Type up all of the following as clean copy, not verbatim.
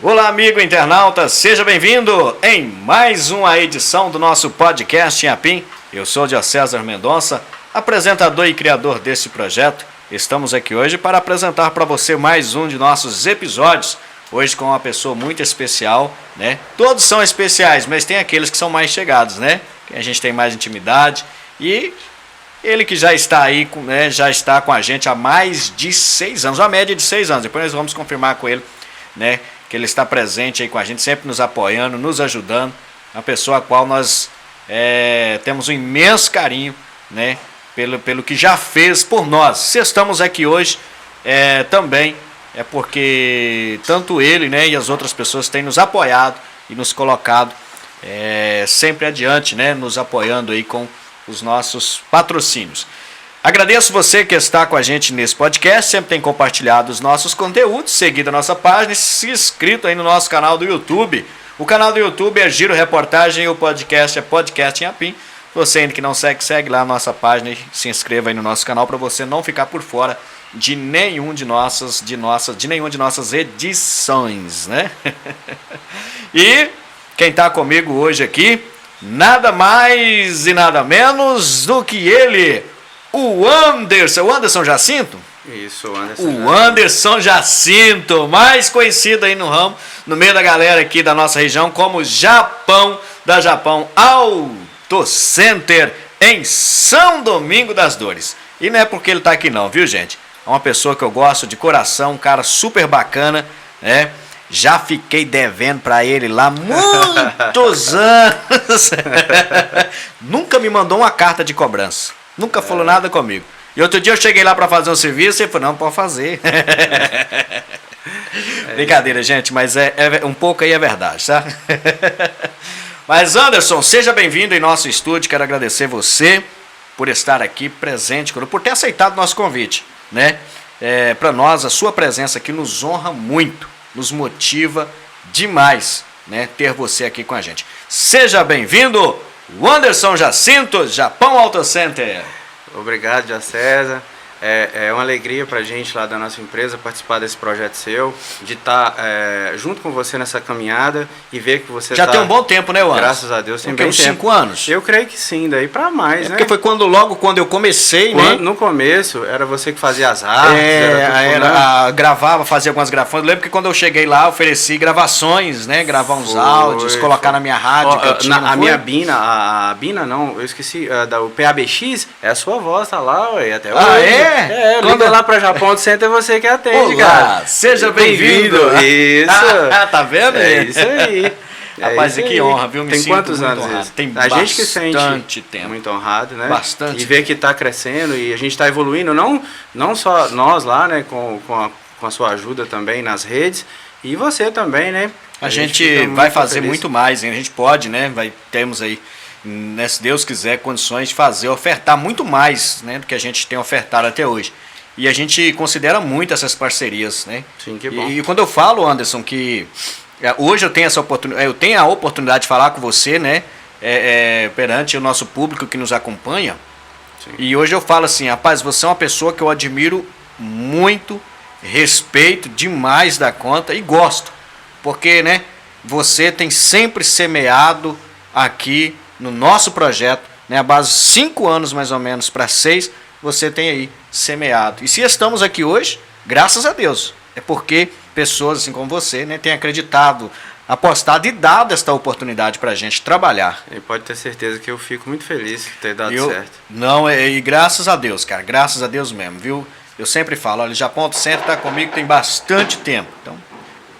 Olá, amigo internauta, seja bem-vindo em mais uma edição do nosso podcast Inhapim. Eu sou Diocésar Mendonça, apresentador e criador desse projeto. Estamos aqui hoje para apresentar para você mais um de nossos episódios. Hoje com uma pessoa muito especial, né? Todos são especiais, mas tem aqueles que são mais chegados, né? Que a gente tem mais intimidade. E ele que já está aí, né? Já está com a gente há mais de 6 anos, uma média de 6 anos. Depois nós vamos confirmar com ele, né? Que ele está presente aí com a gente, sempre nos apoiando, nos ajudando. Uma pessoa a qual nós temos um imenso carinho, né? Pelo que já fez por nós. Se estamos aqui hoje, também é porque tanto ele, né, e as outras pessoas têm nos apoiado e nos colocado sempre adiante, né, nos apoiando aí com os nossos patrocínios. Agradeço você que está com a gente nesse podcast, sempre tem compartilhado os nossos conteúdos, seguido a nossa página e se inscrito aí no nosso canal do YouTube. O canal do YouTube é Giro Reportagem e o podcast é Podcast Inhapim. Você ainda que não segue, segue lá a nossa página e se inscreva aí no nosso canal para você não ficar por fora de nenhuma de nossas edições, né? E quem está comigo hoje aqui, nada mais e nada menos do que ele, o Anderson Jacinto? Isso, o Anderson. O Anderson Jacinto, mais conhecido aí no ramo, no meio da galera aqui da nossa região, como Japão, da Japão Auto Center, em São Domingo das Dores. E não é porque ele está aqui não, viu, gente? É uma pessoa que eu gosto de coração, um cara super bacana, né? Já fiquei devendo para ele lá muitos anos. Nunca me mandou uma carta de cobrança. Nunca falou nada comigo. E outro dia eu cheguei lá para fazer um serviço e ele falou, não, pode fazer. Brincadeira, gente, mas um pouco aí é verdade, tá? Mas Anderson, seja bem-vindo em nosso estúdio. Quero agradecer você por estar aqui presente, por ter aceitado o nosso convite, né? Para nós, a sua presença aqui nos honra muito, nos motiva demais, né? Ter você aqui com a gente. Seja bem-vindo, o Anderson Jacinto, Japão Auto Center. Obrigado, Diocésar. É uma alegria para a gente lá da nossa empresa participar desse projeto seu, de estar junto com você nessa caminhada e ver que você já tem um bom tempo, né, Anderson? Graças a Deus, tem bem uns tempo. 5 anos? Eu creio que sim, daí para mais, né? Porque foi logo quando eu comecei, né? No começo, era você que fazia as artes, gravava, fazia algumas gravações. Eu lembro que quando eu cheguei lá, ofereci gravações, né? Gravar uns áudios, colocar na minha rádio que eu tinha. Minha Bina, a Bina não, eu esqueci, o PABX, é a sua voz, tá lá, ué, até hoje. Ah, é? Quando lá pra Japão Auto Center, você que atende, olá, cara. Seja bem-vindo. Isso. Tá vendo? É isso aí. Rapaz, que honra, viu? Tem quantos anos isso? Tem a gente que sente tempo. Muito honrado, né? Bastante. E ver que está crescendo e a gente está evoluindo, não só nós lá, né? Com a sua ajuda também nas redes e você também, né? A gente vai fazer muito mais, hein? A gente pode, né? Temos aí, né, se Deus quiser, condições de ofertar muito mais, né, do que a gente tem ofertado até hoje. E a gente considera muito essas parcerias, né? Sim, que bom. E quando eu falo, Anderson, que hoje eu tenho a oportunidade de falar com você, né, perante o nosso público que nos acompanha. Sim. E hoje eu falo assim, rapaz, você é uma pessoa que eu admiro muito, respeito demais da conta e gosto. Porque, né, você tem sempre semeado aqui no nosso projeto, né, a base de 5 anos mais ou menos para 6, você tem aí semeado. E se estamos aqui hoje, graças a Deus, é porque pessoas assim como você, né, têm acreditado, apostado e dado esta oportunidade para a gente trabalhar. E pode ter certeza que eu fico muito feliz de ter dado certo. Não, e graças a Deus, cara, graças a Deus mesmo, viu? Eu sempre falo, olha, Japão Auto Center está comigo tem bastante tempo. Então,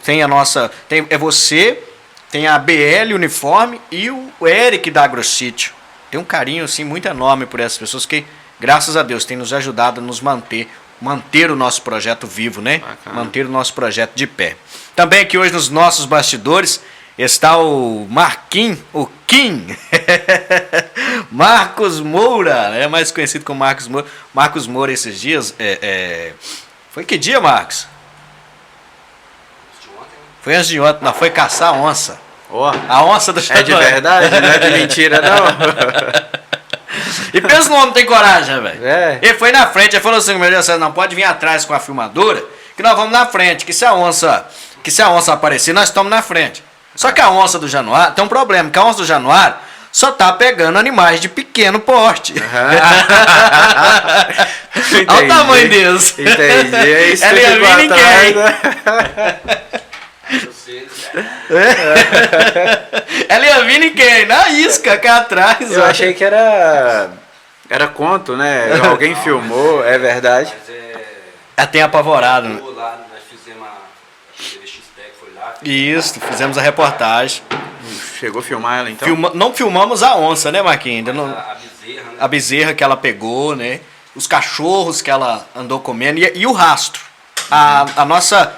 tem a nossa, é você, tem a BL Uniforme e o Eric da AgroSítio. Tem um carinho assim muito enorme por essas pessoas que, graças a Deus, tem nos ajudado a nos manter o nosso projeto vivo, né? Bacana. Manter o nosso projeto de pé. Também aqui hoje nos nossos bastidores está o Marquinhos, o Kim, Marcos Moura, mais conhecido como Marcos Moura. Marcos Moura esses dias, foi que dia, Marcos? Foi antes de ontem, não, foi caçar a onça. Oh, a onça do É de verdade, não é de mentira, não. E pensa no homem tem coragem, velho. É. Ele foi na frente, ele falou assim, meu Deus, você não pode vir atrás com a filmadora, que nós vamos na frente, que se a onça que se a onça aparecer, nós estamos na frente. Só que a onça do Januário, tem um problema, que a onça do Januário só tá pegando animais de pequeno porte. Olha o tamanho deles. Entendi. É isso Ela que ia ficou vir ninguém. Ela ia vir ninguém, na isca cá atrás. Eu achei que era conto, né? Alguém filmou, é verdade. Ela tem apavorado. Né? Lá, nós fizemos a TV X-Tech, foi lá. Isso, fizemos a reportagem. Chegou a filmar ela então? Não filmamos a onça, né, Marquinhos? Ainda não... A bezerra, né? A bezerra que ela pegou, né? Os cachorros que ela andou comendo e o rastro. A nossa,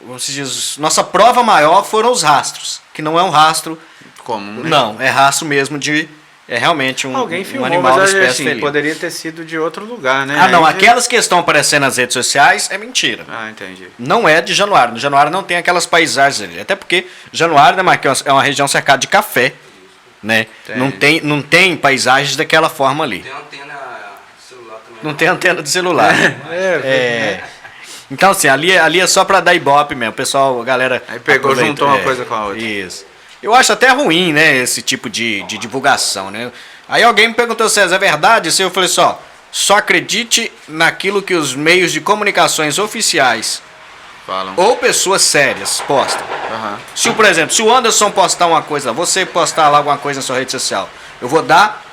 como se diz, nossa prova maior foram os rastros, que não é um rastro comum, né? Não, é rastro mesmo de realmente Alguém um filmou, animal da mas espécie assim, felina. poderia ter sido de outro lugar, né? Ah, não, Aí- aquelas que estão aparecendo nas redes sociais é mentira. Ah, entendi. Não é de Januário. No Januário não tem aquelas paisagens ali. Até porque Januário, né, Marquinhos, é uma região cercada de café. Né? Não tem paisagens daquela forma ali. Tem antena celular também. Não tem antena de celular. Então, assim, ali é só pra dar ibope mesmo. O pessoal, a galera. Aí pegou, aproveita, juntou uma coisa com a outra. Isso. Eu acho até ruim, né, esse tipo de divulgação, né? Aí alguém me perguntou, César, é verdade? Eu falei só acredite naquilo que os meios de comunicações oficiais Falam. ou pessoas sérias postam. Aham. Se, por exemplo, se o Anderson postar uma coisa, você postar lá alguma coisa na sua rede social, eu vou dar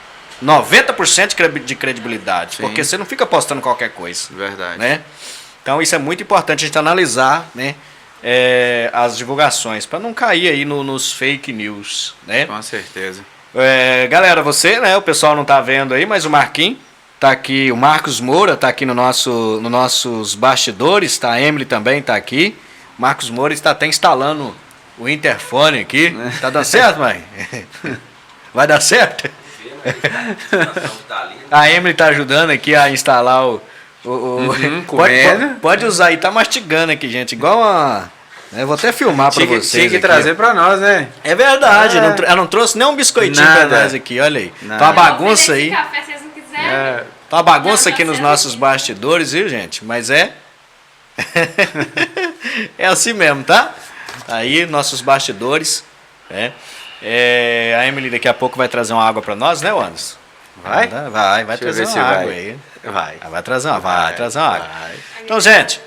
90% de credibilidade, Sim. porque você não fica postando qualquer coisa, Verdade. né? Então isso é muito importante a gente analisar, né, as divulgações, para não cair aí nos fake news, né? Com certeza. Galera, você, né, o pessoal não tá vendo aí, mas o Marquinhos tá aqui, o Marcos Moura tá aqui no nossos bastidores, tá? A Emily também tá aqui. Marcos Moura está até instalando o interfone aqui. Tá dando certo, mãe? Vai dar certo? A Emily tá ajudando aqui a instalar pode usar aí, tá mastigando aqui, gente, igual a... Eu vou até filmar pra vocês. Tinha que aqui, trazer ó. pra nós, né? É verdade, ela não trouxe nem um biscoitinho pra Nada. nós aqui, olha aí. Nada. Tá uma bagunça aí. Café, se vocês não quiserem. Tá uma bagunça Não, aqui nos você nossos bastidores, viu, gente? Mas é assim mesmo, tá? Aí, nossos bastidores, né? A Emily daqui a pouco vai trazer uma água pra nós, né, Anderson? Vai? Vai Deixa eu trazer ver se uma água vai. aí. Vai. Vai trazer uma água. Vai. Então, gente,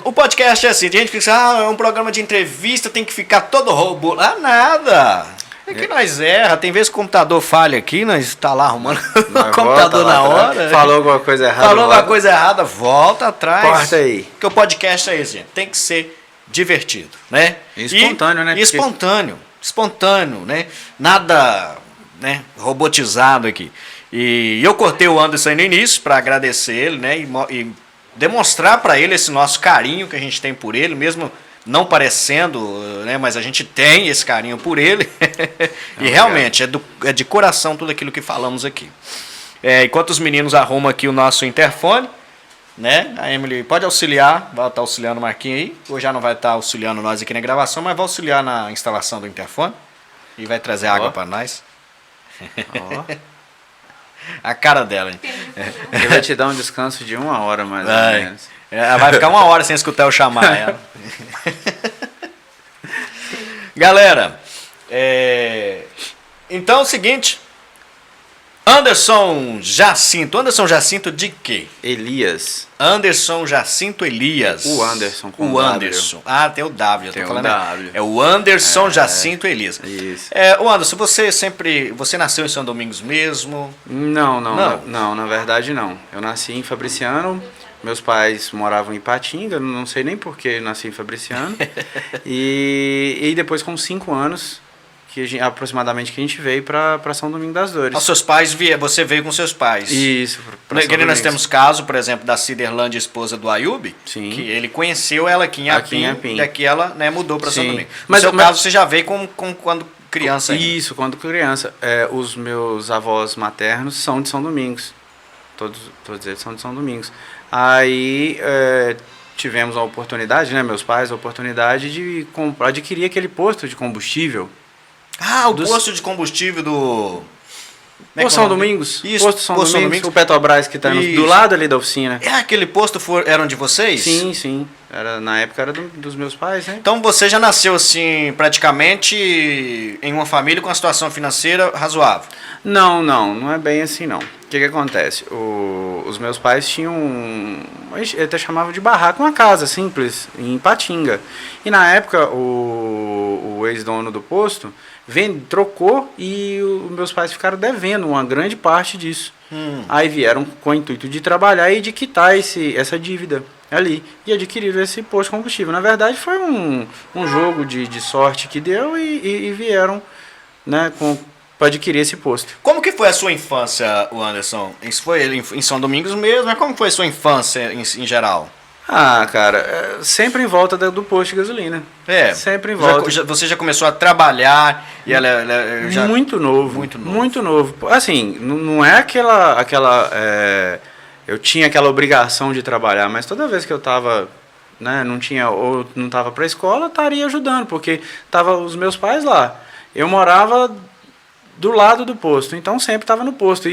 o podcast é assim, tem gente que diz, é um programa de entrevista, tem que ficar todo robô. Ah, nada. É que nós erra, tem vezes que o computador falha aqui, nós tá lá arrumando o computador Volta lá na atrás. hora. Falou alguma coisa errada. Falou alguma volta. coisa errada, volta atrás. Corta aí. Porque o podcast é esse, gente. Tem que ser divertido, né? E espontâneo, né? E espontâneo, né? Nada, né, robotizado aqui. E eu cortei o Anderson aí no início para agradecer ele, né? E demonstrar para ele esse nosso carinho que a gente tem por ele, mesmo não parecendo, né? Mas a gente tem esse carinho por ele. E realmente é de coração tudo aquilo que falamos aqui. Enquanto os meninos arrumam aqui o nosso interfone, né? A Emily pode auxiliar, vai estar auxiliando o Marquinhos aí. Ou já não vai estar auxiliando nós aqui na gravação, mas vai auxiliar na instalação do interfone. E vai trazer água para nós. Ó. A cara dela, hein? Ele vai te dar um descanso de 1 hora, mais ou menos. Ela vai ficar 1 hora sem escutar eu chamar ela. Galera, então é o seguinte. Anderson Jacinto de quê? Elias. Anderson Jacinto Elias. O Anderson com O W. Anderson. Ah, tem o W. Eu Tem tô o falando. W. É o Anderson Jacinto Elias. Isso. O Anderson, você nasceu em São Domingos mesmo? Não, na verdade não. Eu nasci em Fabriciano, meus pais moravam em Ipatinga, não sei nem por que nasci em Fabriciano. e depois com 5 anos, aproximadamente, que a gente veio para São Domingos das Dores. Os seus pais, você veio com seus pais. Isso, pra São Nós Domingos. temos caso, por exemplo, da Ciderlândia, esposa do Ayub, Sim. que ele conheceu ela aqui em Aqui em Apim, Apim. daqui ela, né, mudou para São Sim. Domingos. No Mas- seu mas- caso, você já veio quando criança ainda. Isso, quando criança. Os meus avós maternos são de São Domingos. Todos eles são de São Domingos. Aí tivemos a oportunidade, né, meus pais, a oportunidade de adquirir aquele posto de combustível. Ah, o posto de combustível do... Como é que Posto é o São nome? Domingos. Isso, Posto São Domingos, o Petrobras que está Isso. do lado ali da oficina. Aquele posto eram de vocês? Sim. Na época era dos meus pais, né? Então você já nasceu assim, praticamente em uma família com uma situação financeira razoável. Não é bem assim não. O que acontece? Os meus pais tinham, eu até chamava de barraco, uma casa simples, em Ipatinga. E na época o ex-dono do posto trocou e os meus pais ficaram devendo uma grande parte disso. Aí vieram com o intuito de trabalhar e de quitar essa dívida ali e adquiriram esse posto de combustível. Na verdade foi um jogo de sorte que deu e vieram, né, para adquirir esse posto. Como que foi a sua infância, o Anderson? Isso foi em São Domingos mesmo, mas como foi a sua infância em geral? Ah, cara, sempre em volta do posto de gasolina. Sempre em volta. Você já começou a trabalhar e ela já... Muito novo. Assim, não é aquela eu tinha aquela obrigação de trabalhar, mas toda vez que eu tava, né, não tava pra escola, eu estaria ajudando, porque tava os meus pais lá. Eu morava do lado do posto, então sempre estava no posto.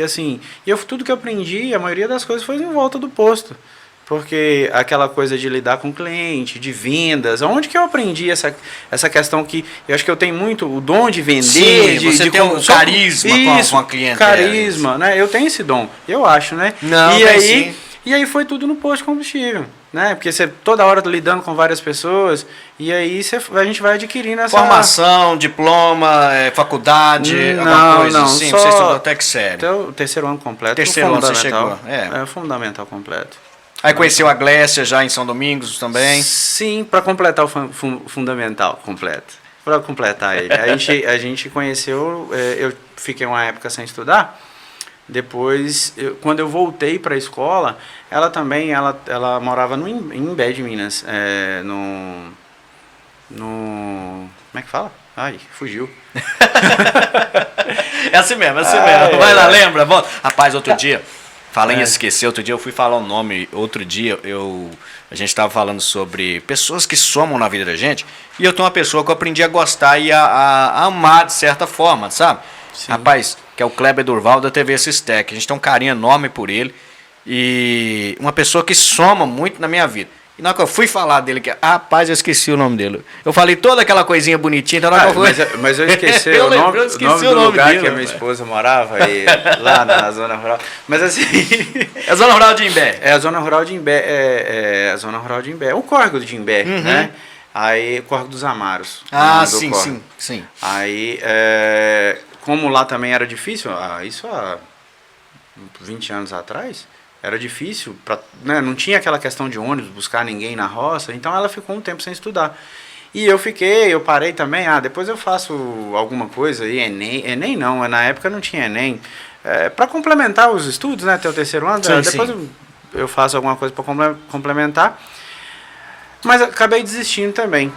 Assim, tudo que eu aprendi, a maioria das coisas foi em volta do posto. Porque aquela coisa de lidar com cliente, de vendas, onde que eu aprendi essa questão que eu acho que eu tenho muito o dom de vender. Sim, você tem um carisma com a cliente. Carisma, né? Eu tenho esse dom, eu acho, né? Não, e aí foi tudo no posto de combustível, né? Porque você toda hora lidando com várias pessoas e aí a gente vai adquirindo essa... Formação, diploma, faculdade, alguma coisa assim? Você estudou até que série? Até o terceiro ano completo. Terceiro ano você chegou. É fundamental completo. Aí conheceu a Glécia já em São Domingos também? Sim, para completar o fundamental completo. Para completar ele. A gente conheceu, eu fiquei uma época sem estudar. Depois, quando eu voltei para a escola, ela também, ela morava em Imbé de Minas. Como é que fala? Ai, fugiu. É assim mesmo. Vai lá, lembra? Volta. Rapaz, outro dia... Falei em esquecer, outro dia eu fui falar o nome, a gente estava falando sobre pessoas que somam na vida da gente, e eu tenho uma pessoa que eu aprendi a gostar e a amar de certa forma, sabe? Sim. Rapaz, que é o Kleber Durval da TV Sistec, a gente tem um carinho enorme por ele, e uma pessoa que soma muito na minha vida. E na hora que eu fui falar dele, rapaz, eu esqueci o nome dele. Eu falei toda aquela coisinha bonitinha, então mas eu esqueci o nome do lugar dele, que a minha esposa morava, lá na zona rural. Mas assim... É a zona rural de Imbé. É a zona rural de Imbé, a zona rural de Imbé. É o córrego de Imbé, né? Aí, Córrego dos Amaros. Ah, sim. Aí, como lá também era difícil, isso há 20 anos atrás... Era difícil, né, não tinha aquela questão de ônibus, buscar ninguém na roça, então ela ficou um tempo sem estudar. E eu parei também, depois eu faço alguma coisa aí, Enem não, na época não tinha Enem. Para complementar os estudos, né, até o terceiro ano, depois eu faço alguma coisa para complementar. Mas acabei desistindo também.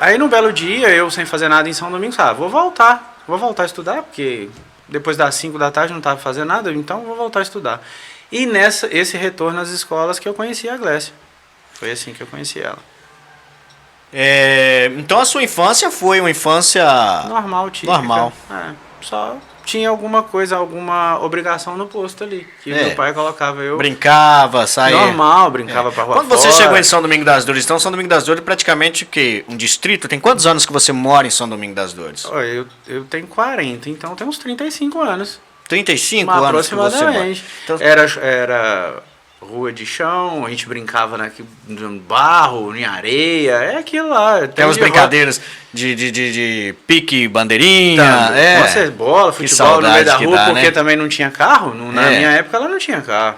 Aí num belo dia, eu sem fazer nada em São Domingos, vou voltar a estudar, porque... Depois das 5 da tarde não estava fazendo nada, então vou voltar a estudar. E esse retorno às escolas que eu conheci a Glécia. Foi assim que eu conheci ela. Então a sua infância foi uma infância... Normal, típica. Normal. Só tinha alguma obrigação no posto ali. Que meu pai colocava eu... Brincava, saía... Normal, brincava pra rua Quando você chegou em São Domingo das Dores, então São Domingo das Dores é praticamente o quê? Um distrito? Tem quantos anos que você mora em São Domingo das Dores? Eu tenho 40, então tem uns 35 anos. 35 anos que você mora? Então... Era rua de chão, a gente brincava no barro, em areia, é aquilo lá. Tem umas brincadeiras de pique, bandeirinha, Nossa, bola, futebol no meio da rua, porque também não tinha carro. Na minha época ela não tinha carro.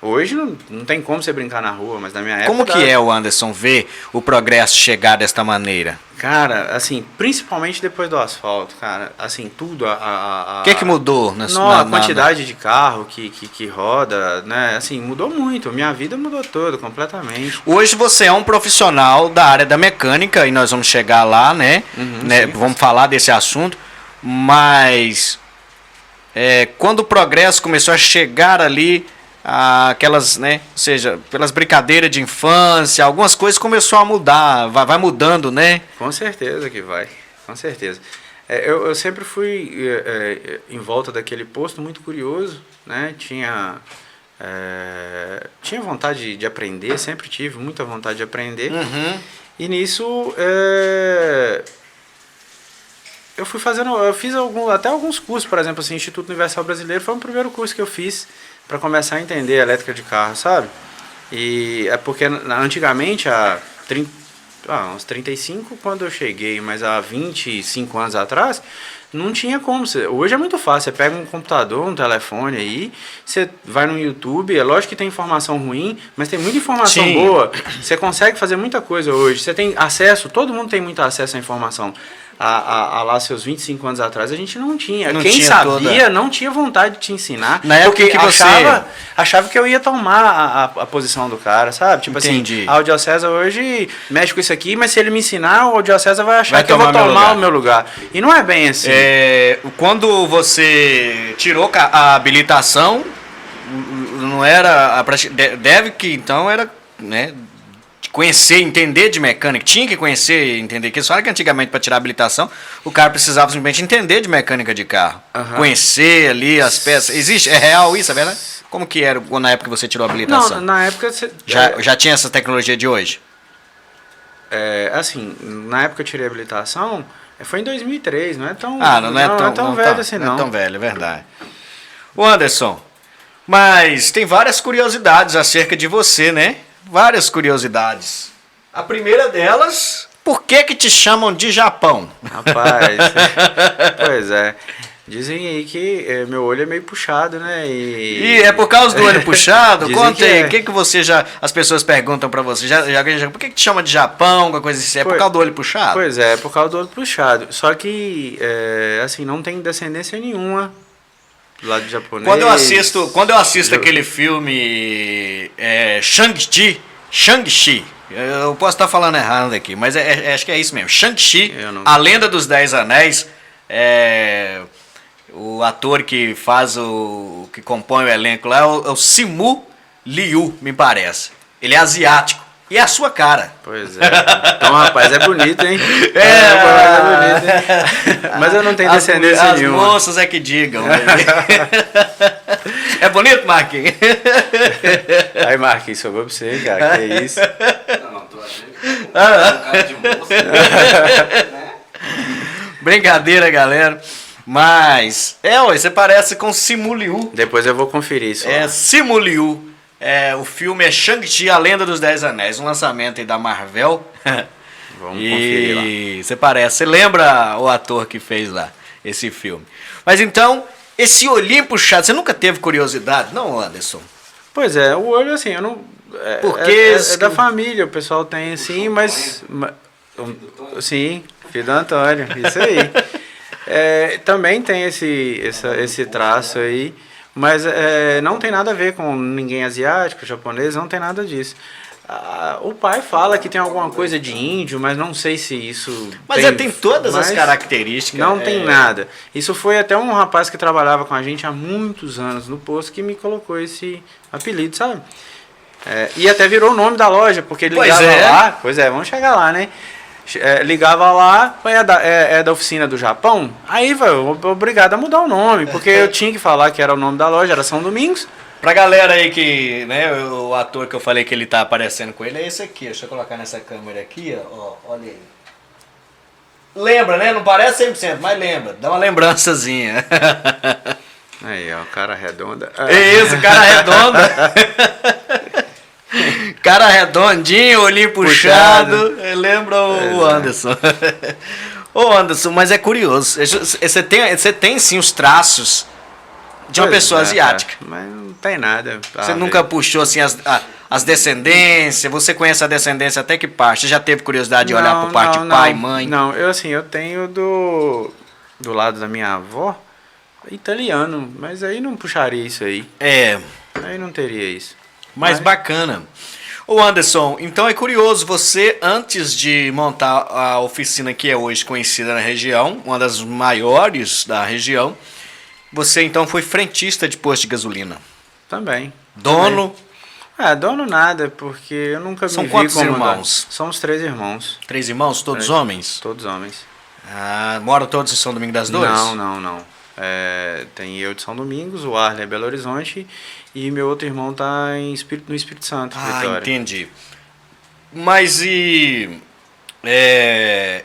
Hoje não tem como você brincar na rua, mas na minha época... Como que é, o Anderson, ver o progresso chegar desta maneira? Cara, assim, principalmente depois do asfalto, cara, assim, tudo... O que mudou? A quantidade de carro que roda, né, assim, mudou muito. Minha vida mudou toda, completamente. Hoje você é um profissional da área da mecânica, e nós vamos chegar lá, né? Sim, vamos falar desse assunto, mas quando o progresso começou a chegar ali... aquelas, né, ou seja, pelas brincadeiras de infância, algumas coisas começou a mudar, vai mudando, né? Com certeza que vai, com certeza. Eu sempre fui em volta daquele posto muito curioso, né, tinha Tinha vontade de aprender, sempre tive muita vontade de aprender. Uhum. E nisso eu fiz até alguns cursos, por exemplo, assim, Instituto Universal Brasileiro foi o primeiro curso que eu fiz para começar a entender a elétrica de carro, sabe? E é porque antigamente, uns 35 quando eu cheguei, mas há 25 anos atrás, não tinha como. Hoje é muito fácil, você pega um computador, um telefone aí, você vai no YouTube, é lógico que tem informação ruim, mas tem muita informação Sim. boa. Você consegue fazer muita coisa hoje, você tem acesso, todo mundo tem muito acesso à informação. Lá seus 25 anos atrás a gente não tinha. Não Quem tinha sabia toda. não tinha vontade de te ensinar. Na época porque que você... achava que eu ia tomar a posição do cara, sabe? Tipo Entendi. assim, o Diocesa hoje mexe com isso aqui, mas se ele me ensinar, o Diocesa vai achar Vai que eu vou tomar meu tomar lugar. o meu lugar. E não é bem assim. Quando você tirou a habilitação, não era... Deve que então era... né, conhecer, entender de mecânica, tinha que conhecer, entender, que só que antigamente para tirar a habilitação, o cara precisava simplesmente entender de mecânica de carro, conhecer ali as peças. Existe, é real isso, é verdade? Como que era na época que você tirou a habilitação? Não, na época já tinha essa tecnologia de hoje? Assim, na época que eu tirei a habilitação, foi em 2003, não é tão, Não é tão velho assim, não. Não é tão velho, é verdade. O Anderson, mas tem várias curiosidades acerca de você, né? Várias curiosidades. A primeira delas, por que te chamam de Japão? Rapaz, pois é. Dizem aí que meu olho é meio puxado, né? E é por causa do olho puxado? Dizem Conta que aí, é. o que você as pessoas perguntam pra você? Por que te chama de Japão, alguma coisa assim? É por causa do olho puxado? Pois é por causa do olho puxado. Só que, assim, não tem descendência nenhuma do lado japonês. Quando eu assisto aquele filme Shang-Chi, eu posso estar falando errado aqui, mas acho que é isso mesmo. Shang-Chi, A Lenda dos 10 Anéis, o ator que que compõe o elenco lá é o Simu Liu, me parece. Ele é asiático. E é a sua cara. Pois é. Então, rapaz, é bonito, hein? É bonito, hein? Mas eu não tenho descendência nenhuma. As moças é que digam. É bonito, Marquinhos? Aí, Marquinhos, sobrou pra você, cara. Que é isso? Não, tô achando que um cara de moça, né? Brincadeira, galera. Mas, você parece com Simu Liu. Depois eu vou conferir isso. Simu Liu. O filme é Shang-Chi, A Lenda dos 10 Anéis, um lançamento aí da Marvel. Vamos conferir lá. E você lembra o ator que fez lá esse filme. Mas então, esse olhinho puxado, você nunca teve curiosidade, não, Anderson? Pois é, o olho assim, eu não... Porque é da família, o pessoal tem assim, mas... Sim, filho do Antônio, isso aí. Também tem esse traço aí. Mas não tem nada a ver com ninguém asiático, japonês, não tem nada disso. O pai fala que tem alguma coisa de índio, mas não sei se isso... Mas tem todas as características. Não tem nada. Isso foi até um rapaz que trabalhava com a gente há muitos anos no posto que me colocou esse apelido, sabe? E até virou o nome da loja, porque ele ligava lá... Pois é, vamos chegar lá, né? Ligava lá, é da oficina do Japão, aí vai, obrigado a mudar o nome, porque eu tinha que falar que era o nome da loja, era São Domingos. Pra galera aí que, né, o ator que eu falei que ele tá aparecendo com ele é esse aqui, deixa eu colocar nessa câmera aqui, ó, olha aí. Lembra, né, não parece 100%, mas lembra, dá uma lembrançazinha. Aí, ó, cara redonda. Isso, cara redonda. Cara redondinho, olhinho puxado. Lembra o Anderson. Ô Anderson, mas é curioso. Você tem sim os traços de uma pessoa asiática. Mas não tem nada. Você nunca puxou assim as descendências? Você conhece a descendência até que parte? Você já teve curiosidade de olhar por parte de pai e mãe? Não, eu tenho do lado da minha avó italiano, mas aí não puxaria isso aí. Aí não teria isso. Mas bacana. Ô Anderson, então é curioso, você antes de montar a oficina que é hoje conhecida na região, uma das maiores da região, você então foi frentista de posto de gasolina. Também. Dono? Dono nada, porque eu nunca me vi como... São quantos irmãos? Somos 3 irmãos. 3 irmãos? Todos homens? Todos homens. Moram todos em São Domingos das Dores? Não. Tem eu de São Domingos, o Arley é Belo Horizonte e meu outro irmão está no Espírito Santo, Vitória. Entendi. Mas e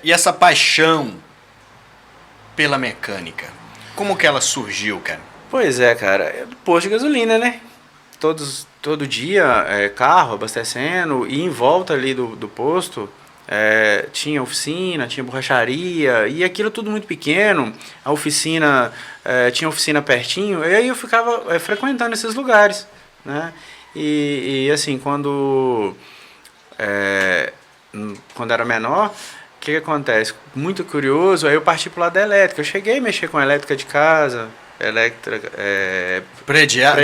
essa paixão pela mecânica? Como que ela surgiu, cara? Pois é, cara, é do posto de gasolina, né? Todo dia, carro abastecendo, e em volta ali do posto tinha oficina, tinha borracharia, e aquilo tudo muito pequeno. A oficina, tinha oficina pertinho, e aí eu ficava frequentando esses lugares, né? E assim, quando era menor, o que acontece? Muito curioso, aí eu parti pro lado da elétrica. Eu cheguei a mexer com a elétrica de casa, Predial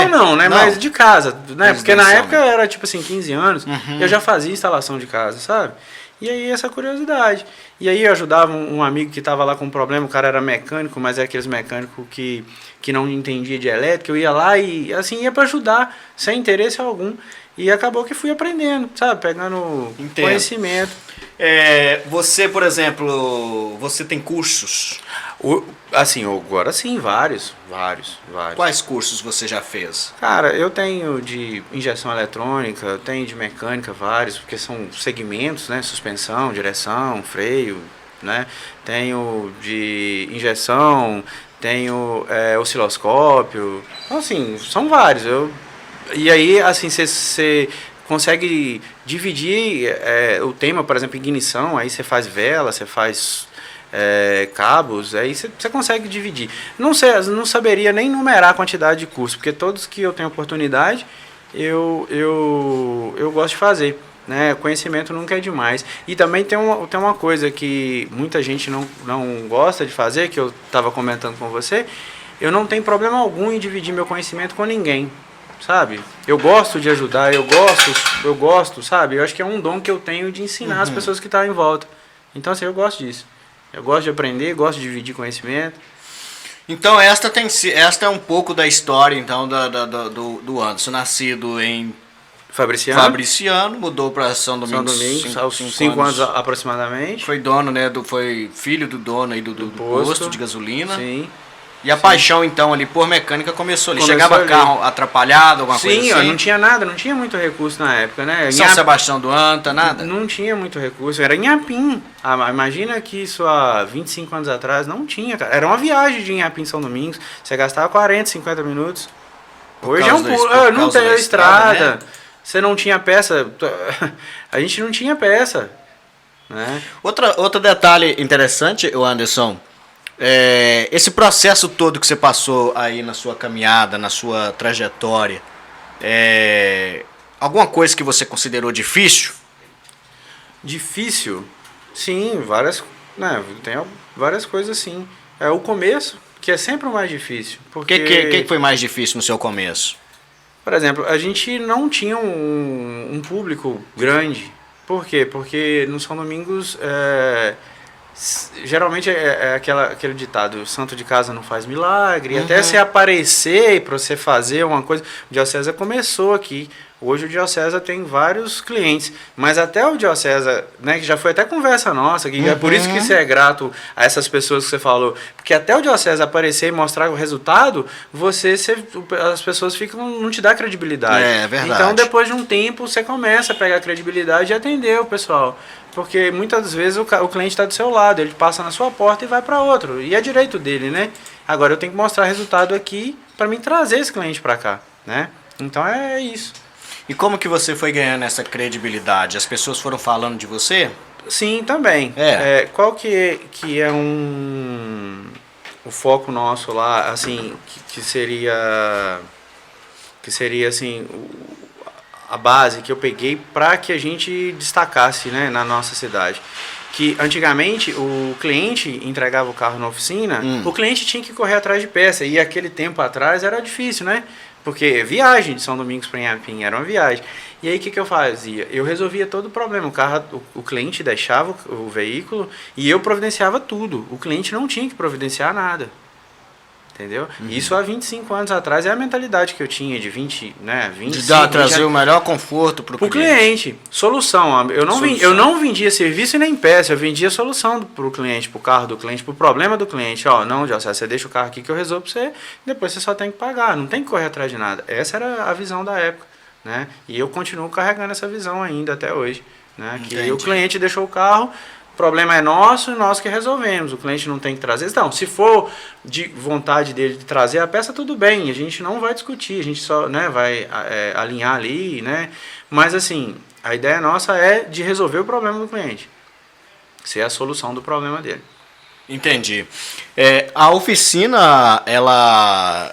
não, né? Não. Mas de casa, né? Porque na época Residencialmente. era tipo assim, 15 anos, eu já fazia instalação de casa, sabe? E aí essa curiosidade. E aí eu ajudava um amigo que estava lá com um problema, o cara era mecânico, mas é aqueles mecânicos que não entendia de elétrica, eu ia lá e assim ia para ajudar, sem interesse algum. E acabou que fui aprendendo, sabe? Pegando Entendo. conhecimento. Você, por exemplo, você tem cursos? Assim, agora sim, vários. Quais cursos você já fez? Cara, eu tenho de injeção eletrônica, tenho de mecânica vários, porque são segmentos, né? Suspensão, direção, freio, né? Tenho de injeção, tenho osciloscópio. Então, assim, são vários. E aí, assim, você consegue dividir o tema, por exemplo, ignição, aí você faz vela, você faz cabos, aí você consegue dividir. Não saberia nem numerar a quantidade de cursos, porque todos que eu tenho oportunidade, eu gosto de fazer. Né? Conhecimento nunca é demais. E também tem uma coisa que muita gente não gosta de fazer, que eu estava comentando com você, eu não tenho problema algum em dividir meu conhecimento com ninguém. Sabe? Eu gosto de ajudar, eu gosto, sabe? Eu acho que é um dom que eu tenho de ensinar as pessoas que estão em volta. Então, assim, eu gosto disso. Eu gosto de aprender, gosto de dividir conhecimento. Então, esta é um pouco da história, então, do Anderson. Nascido em Fabriciano, mudou para São Domingos, aos 5 anos aproximadamente. Foi dono, né? Foi filho do dono aí do posto de gasolina. Sim. E a paixão, então, ali por mecânica começou ali. Começou Chegava ali. Carro atrapalhado, alguma coisa assim? Sim, não tinha nada, não tinha muito recurso na época, né? São Sebastião do Anta, nada? Não tinha muito recurso, era Inhapim. Imagina que isso há 25 anos atrás não tinha, cara. Era uma viagem de Inhapim São Domingos, você gastava 40, 50 minutos. Hoje é um pulo, não tem a estrada, né? Você não tinha peça, a gente não tinha peça, né? Outro detalhe interessante, Anderson, esse processo todo que você passou aí na sua caminhada, na sua trajetória, alguma coisa que você considerou difícil? Difícil? Sim, tem várias coisas sim. O começo, que é sempre o mais difícil. O que foi mais difícil no seu começo? Por exemplo, a gente não tinha um público grande. Por quê? Porque no São Domingos, geralmente aquele ditado, santo de casa não faz milagre. Até você aparecer para você fazer uma coisa. O Diocesa começou aqui. Hoje o Diocesa tem vários clientes, mas até o Diocesa, né, que já foi até conversa nossa, que é por isso que você é grato a essas pessoas que você falou, porque até o Diocesa aparecer e mostrar o resultado, as pessoas não te dá credibilidade. É verdade. Então depois de um tempo você começa a pegar credibilidade e atender o pessoal, porque muitas vezes o cliente está do seu lado, ele passa na sua porta e vai para outro, e é direito dele, né? Agora eu tenho que mostrar resultado aqui para mim trazer esse cliente para cá, né? Então é isso. E como que você foi ganhando essa credibilidade? As pessoas foram falando de você? Sim, também. Qual que é o foco nosso lá, assim, que seria assim, a base que eu peguei para que a gente destacasse, né, na nossa cidade? Que antigamente o cliente entregava o carro na oficina, o cliente tinha que correr atrás de peça, e aquele tempo atrás era difícil, né? Porque viagem de São Domingos para Inhapim era uma viagem. E aí o que eu fazia? Eu resolvia todo o problema. O cliente deixava o veículo e eu providenciava tudo. O cliente não tinha que providenciar nada. Entendeu? Isso há 25 anos atrás é a mentalidade que eu tinha de 20, né, 25. De trazer o melhor conforto para o cliente. Solução. Eu não vendia serviço e nem peça, eu vendia solução para o cliente, para o carro do cliente, para o problema do cliente. Ó, não, José, você deixa o carro aqui que eu resolvo para você, depois você só tem que pagar, não tem que correr atrás de nada. Essa era a visão da época, né? E eu continuo carregando essa visão ainda até hoje, né? Que o cliente deixou o carro, o problema é nosso e nós que resolvemos. O cliente não tem que trazer. Então, se for de vontade dele de trazer a peça, tudo bem. A gente não vai discutir. A gente só, né, vai alinhar ali, né? Mas, assim, a ideia nossa é de resolver o problema do cliente. Ser a solução do problema dele. Entendi. A oficina, ela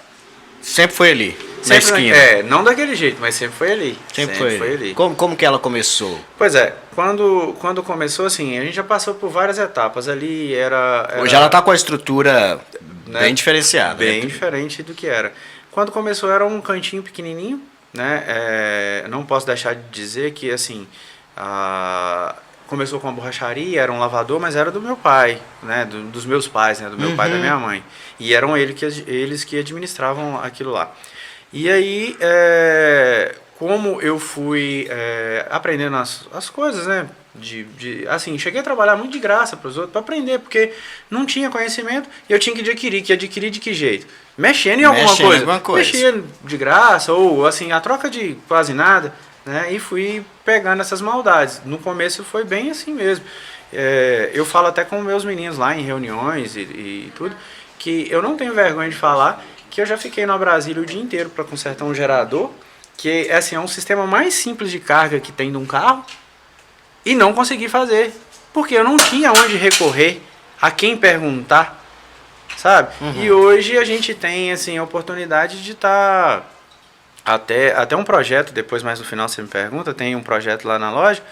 sempre foi ali? Na esquina. Não daquele jeito, mas sempre foi ali. Sempre foi ali. Como que ela começou? Pois é, quando começou, assim, a gente já passou por várias etapas. Ali era Hoje ela está com a estrutura, né, bem diferenciada. Bem diferente do que era. Quando começou era um cantinho pequenininho, né? Não posso deixar de dizer que, assim, começou com uma borracharia, era um lavador, mas era do meu pai, né? Dos meus pais, né? Do meu pai e da minha mãe. E eram eles que administravam aquilo lá. E aí, como eu fui aprendendo as coisas, né? Assim, cheguei a trabalhar muito de graça para os outros, para aprender, porque não tinha conhecimento e eu tinha que adquirir. Que adquirir de que jeito? Mexendo em alguma coisa. Mexendo de graça, ou assim, a troca de quase nada, né? E fui pegando essas maldades. No começo foi bem assim mesmo. Eu falo até com meus meninos lá em reuniões e tudo, que eu não tenho vergonha de falar que eu já fiquei na Brasília o dia inteiro para consertar um gerador, que assim, é um sistema mais simples de carga que tem de um carro, e não consegui fazer, porque eu não tinha onde recorrer, a quem perguntar, sabe? E hoje a gente tem assim, a oportunidade de estar até um projeto, depois mais no final você me pergunta, tem um projeto lá na loja,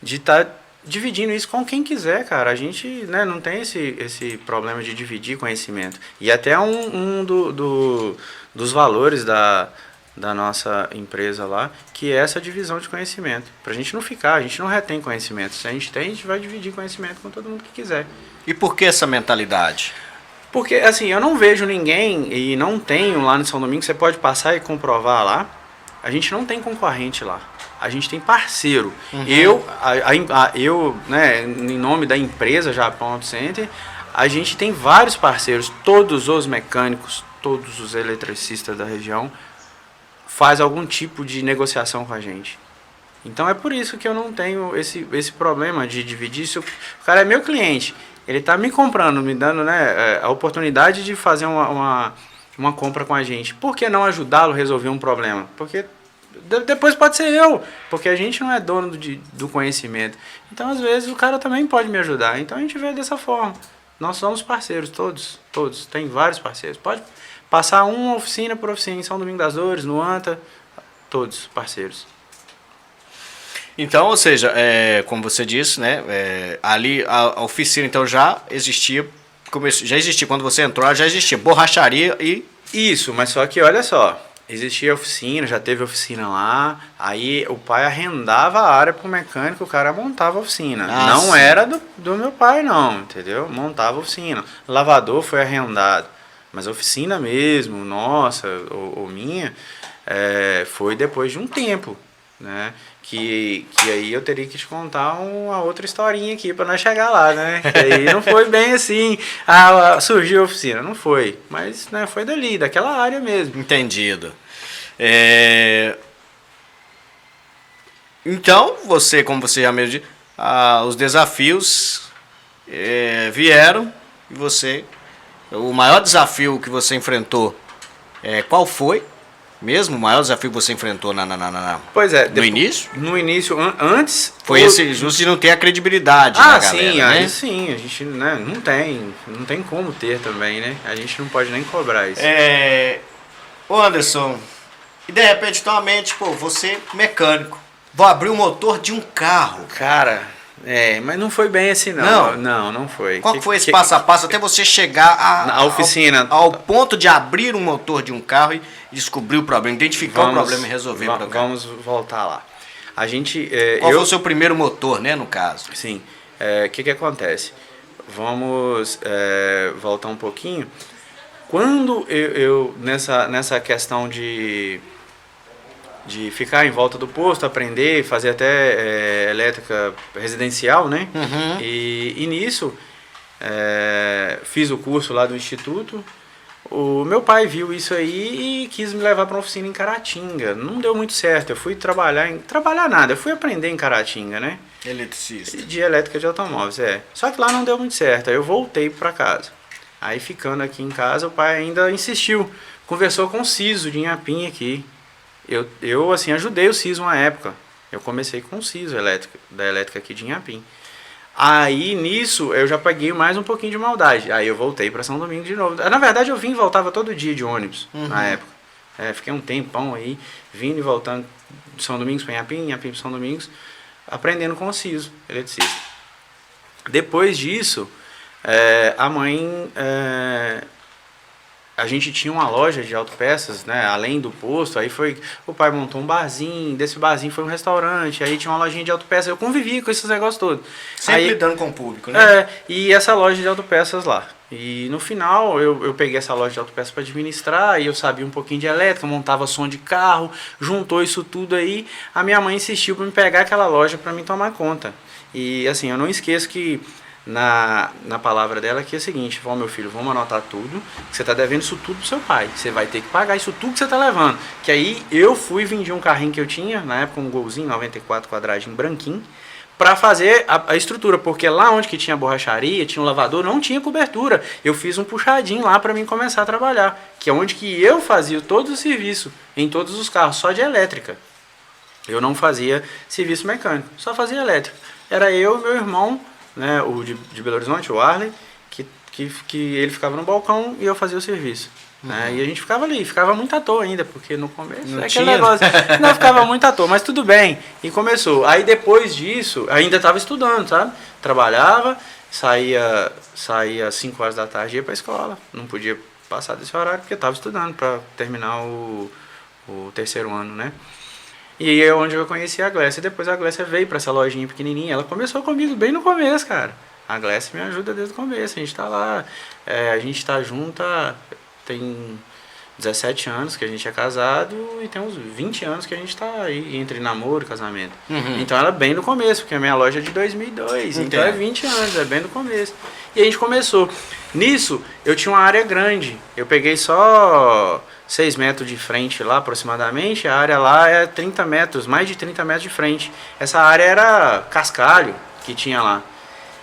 de estar dividindo isso com quem quiser, cara. A gente, né, não tem esse problema de dividir conhecimento. E até dos valores da nossa empresa lá, que é essa divisão de conhecimento. Pra gente não ficar, a gente não retém conhecimento. Se a gente tem, a gente vai dividir conhecimento com todo mundo que quiser. E por que essa mentalidade? Porque, assim, eu não vejo ninguém, e não tenho lá no São Domingos, você pode passar e comprovar lá, a gente não tem concorrente lá. A gente tem parceiro. Eu, né, em nome da empresa Japão Auto Center, a gente tem vários parceiros. Todos os mecânicos, todos os eletricistas da região faz algum tipo de negociação com a gente. Então é por isso que eu não tenho esse problema de dividir. Se o cara é meu cliente, ele está me comprando, me dando, né, a oportunidade de fazer uma compra com a gente. Por que não ajudá-lo a resolver um problema? Porque depois pode ser eu, porque a gente não é dono do conhecimento. Então, às vezes, o cara também pode me ajudar. Então, a gente vê dessa forma. Nós somos parceiros, todos. Tem vários parceiros. Pode passar uma oficina por oficina, em São Domingos das Dores, no ANTA, todos parceiros. Então, ou seja, como você disse, né, ali a oficina então já existia, quando você entrou, já existia borracharia e... Isso, mas só que olha só, existia oficina, já teve oficina lá, aí o pai arrendava a área pro mecânico, o cara montava a oficina. Não sim. Era do meu pai não, entendeu? Montava a oficina. Lavador foi arrendado, mas a oficina mesmo, nossa, ou minha, foi depois de um tempo, né? Que aí eu teria que te contar uma outra historinha aqui para nós chegar lá, né? Que aí não foi bem assim, surgiu a oficina, não foi. Mas, né, foi daquela área mesmo. Entendido. Então, como você já mesmo disse, os desafios vieram e o maior desafio que você enfrentou, qual foi? Mesmo o maior desafio que você enfrentou pois é, no início? No início, antes... Foi esse justo de não ter a credibilidade da galera, sim, né? Aí sim, a gente, né, não tem como ter também, né? A gente não pode nem cobrar isso. Ô Anderson, e de repente, atualmente, você mecânico, vou abrir o motor de um carro. Cara... mas não foi bem assim não. Não foi. Qual foi esse passo a passo até você chegar à oficina? Ao ponto de abrir um motor de um carro e descobrir o problema, identificar o problema e resolver o problema. Vamos voltar lá. A gente... Qual foi o seu primeiro motor, né, no caso? Sim. O que acontece? Vamos voltar um pouquinho. Quando nessa questão de ficar em volta do posto, aprender, fazer até elétrica residencial, né? E nisso, fiz o curso lá do instituto. O meu pai viu isso aí e quis me levar para uma oficina em Caratinga. Não deu muito certo. Eu fui trabalhar nada, eu fui aprender em Caratinga, né? Eletricista. De elétrica de automóveis, Só que lá não deu muito certo. Aí eu voltei para casa. Aí ficando aqui em casa, o pai ainda insistiu. Conversou com o Ciso de Inhapim aqui. Eu assim, ajudei o Ciso uma época. Eu comecei com o Ciso da elétrica aqui de Inhapim. Aí, nisso, eu já paguei mais um pouquinho de maldade. Aí eu voltei para São Domingos de novo. Na verdade, eu vim e voltava todo dia de ônibus, na época. Fiquei um tempão aí, vindo e voltando de São Domingos para Inhapim, Inhapim para São Domingos, aprendendo com o Ciso, eletricista. Depois disso, a mãe... a gente tinha uma loja de autopeças, né, além do posto. Aí o pai montou um barzinho, desse barzinho foi um restaurante, aí tinha uma lojinha de autopeças. Eu convivi com esses negócios todos. Sempre aí, lidando com o público, né? E essa loja de autopeças lá. E no final eu peguei essa loja de autopeças para administrar, e eu sabia um pouquinho de elétrica, montava som de carro, juntou isso tudo aí. A minha mãe insistiu para me pegar aquela loja para me tomar conta. E assim, eu não esqueço que na palavra dela que é o seguinte: "Ó, meu filho, vamos anotar tudo, que você está devendo isso tudo pro seu pai, você vai ter que pagar isso tudo que você está levando". Que aí eu fui vendi um carrinho que eu tinha, na época um Golzinho 94 quadradinho branquinho, para fazer a estrutura, porque lá onde que tinha borracharia, tinha um lavador, não tinha cobertura. Eu fiz um puxadinho lá para mim começar a trabalhar, que é onde que eu fazia todo o serviço, em todos os carros, só de elétrica. Eu não fazia serviço mecânico, só fazia elétrica. Era eu e meu irmão, né, o de Belo Horizonte, o Arley, que ele ficava no balcão e eu fazia o serviço. Né? E a gente ficava ali, ficava muito à toa ainda, porque no começo não é tinha, aquele negócio, não ficava muito à toa, mas tudo bem. E começou. Aí depois disso, ainda estava estudando, sabe? Trabalhava, saía 5 horas da tarde e ia para a escola. Não podia passar desse horário porque estava estudando para terminar o 3º ano, né? E aí é onde eu conheci a Glécia. Depois a Glécia veio para essa lojinha pequenininha. Ela começou comigo bem no começo, cara. A Glécia me ajuda desde o começo. A gente tá lá, a gente tá junta, tem 17 anos que a gente é casado e tem uns 20 anos que a gente tá aí entre namoro e casamento. Então ela é bem no começo, porque a minha loja é de 2002. Então é 20 anos, é bem no começo. E a gente começou. Nisso, eu tinha uma área grande. Eu peguei só 6 metros de frente lá, aproximadamente. A área lá é 30 metros, mais de 30 metros de frente. Essa área era cascalho que tinha lá.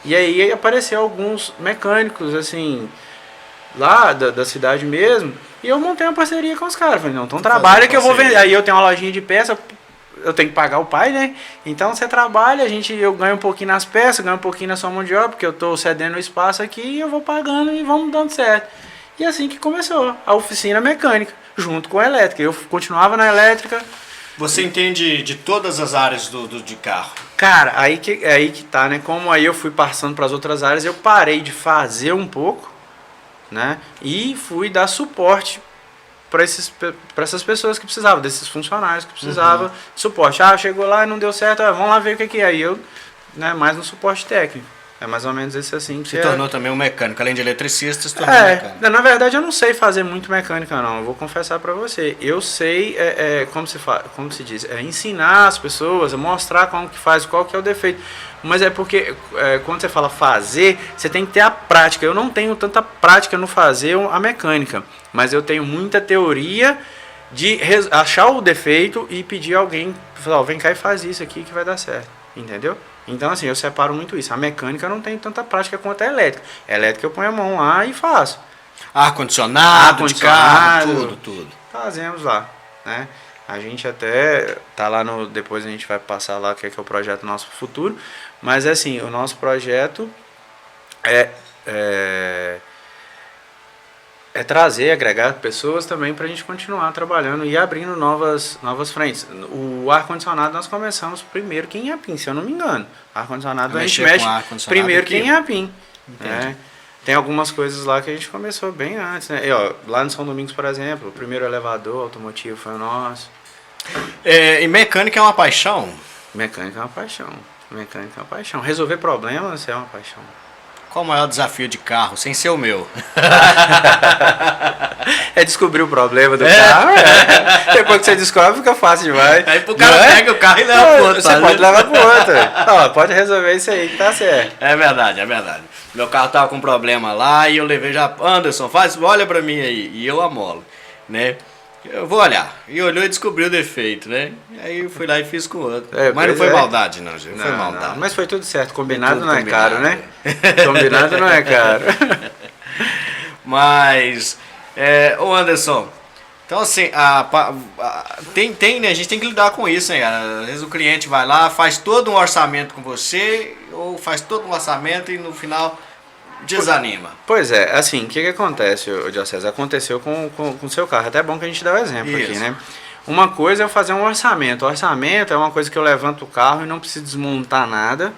E aí apareceu alguns mecânicos, assim, lá da cidade mesmo. E eu montei uma parceria com os caras. Falei, não, então trabalha que eu vou vender. Aí eu tenho uma lojinha de peça, eu tenho que pagar o pai, né? Então você trabalha, eu ganho um pouquinho nas peças, ganho um pouquinho na sua mão de obra, porque eu tô cedendo o espaço aqui e eu vou pagando e vamos dando certo. E assim que começou a oficina mecânica, junto com a elétrica. Eu continuava na elétrica. Você entende de todas as áreas de carro? Cara, aí que tá, né? Como aí eu fui passando para as outras áreas, eu parei de fazer um pouco, né? E fui dar suporte para essas pessoas que precisavam, desses funcionários que precisavam de suporte. Ah, chegou lá e não deu certo, vamos lá ver o que é. Aí eu, né, mais no suporte técnico. É mais ou menos esse assim. Se tornou também um mecânico, além de eletricista, se tornou mecânico. Na verdade eu não sei fazer muito mecânica não, eu vou confessar para você. Eu sei, como se diz, ensinar as pessoas, mostrar como que faz, qual que é o defeito. Mas é porque quando você fala fazer, você tem que ter a prática. Eu não tenho tanta prática no fazer a mecânica, mas eu tenho muita teoria de achar o defeito e pedir a alguém, falar, vem cá e faz isso aqui que vai dar certo, entendeu? Então, assim, eu separo muito isso. A mecânica eu não tenho tanta prática quanto a elétrica. A elétrica eu ponho a mão lá e faço. Ar-condicionado, de carro, tudo. Fazemos lá, né? A gente até tá lá depois a gente vai passar lá o que é o projeto nosso futuro. Mas, assim, o nosso projeto é trazer, agregar pessoas também para a gente continuar trabalhando e abrindo novas frentes. O ar-condicionado nós começamos primeiro que em Inhapim, se eu não me engano. Ar-condicionado a gente mexe primeiro que em Inhapim. Né? Tem algumas coisas lá que a gente começou bem antes. Né? E, ó, lá no São Domingos, por exemplo, o primeiro elevador automotivo foi o nosso. E mecânica é uma paixão? Mecânica é uma paixão. Mecânica é uma paixão. Resolver problemas é uma paixão. qual o maior desafio de carro, sem ser o meu? É descobrir o problema do carro. Depois que você descobre, fica fácil demais. Aí pro cara pega o carro e leva pro outro. Você pode levar pro outro. Ó, pode resolver isso aí que tá certo. É verdade, é verdade. Meu carro tava com problema lá e eu levei já, Anderson, olha pra mim aí. E eu amolo, né? Eu vou olhar. E olhou e descobriu o defeito, né? Aí eu fui lá e fiz com o outro. Mas não foi maldade, não, gente. Não foi maldade. Não, mas foi tudo certo. Combinado não é caro, né? Combinado não é caro. Mas, ô Anderson, então assim, né, a gente tem que lidar com isso, né, cara? Às vezes o cliente vai lá, faz todo um orçamento com você, ou faz todo um orçamento e no final desanima. Pois é, assim, o que acontece, Diocese? Aconteceu com o seu carro. Até é bom que a gente dá o exemplo aqui, né? Uma coisa é eu fazer um orçamento. O orçamento é uma coisa que eu levanto o carro e não preciso desmontar nada.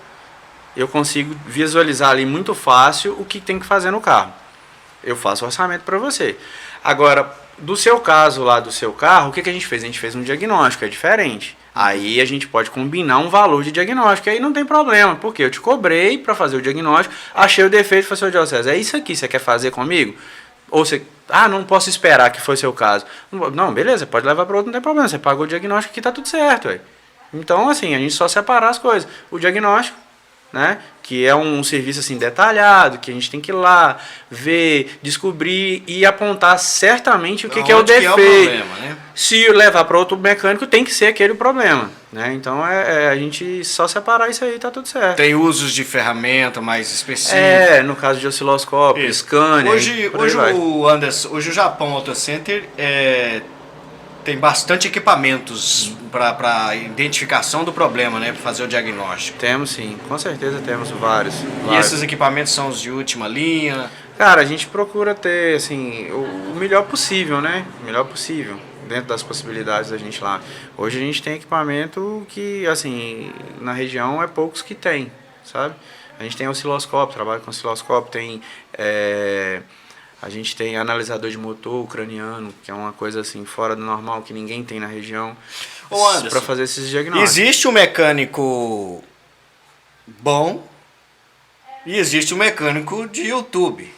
Eu consigo visualizar ali muito fácil o que tem que fazer no carro. Eu faço o orçamento para você. Agora, do seu caso lá, do seu carro, o que a gente fez? A gente fez um diagnóstico, é diferente. Aí a gente pode combinar um valor de diagnóstico, aí não tem problema, porque eu te cobrei para fazer o diagnóstico, achei o defeito e falei, seu Diocese, é isso aqui, você quer fazer comigo? Ou você, não posso esperar que foi seu caso. Não, beleza, pode levar para outro, não tem problema, você pagou o diagnóstico aqui, tá tudo certo. Ué. Então, assim, a gente só separar as coisas. O diagnóstico, né, que é um serviço assim detalhado, que a gente tem que ir lá, ver, descobrir e apontar certamente o que é o defeito. Que é o problema, né? Se levar para outro mecânico, tem que ser aquele o problema. Né? Então, a gente só separar isso aí, tá tudo certo. Tem usos de ferramenta mais específicos. No caso de osciloscópio, scanner. Hoje o Anderson, hoje o Japão Auto Center tem bastante equipamentos para identificação do problema, né? Para fazer o diagnóstico. Temos sim, com certeza temos vários. E esses equipamentos são os de última linha? Cara, a gente procura ter assim, o melhor possível, né? O melhor possível, dentro das possibilidades da gente lá. Hoje a gente tem equipamento que, assim, na região é poucos que tem, sabe? A gente tem osciloscópio, trabalha com osciloscópio, tem... A gente tem analisador de motor ucraniano, que é uma coisa assim fora do normal, que ninguém tem na região, para fazer esses diagnósticos. Existe um mecânico bom e existe um mecânico de YouTube.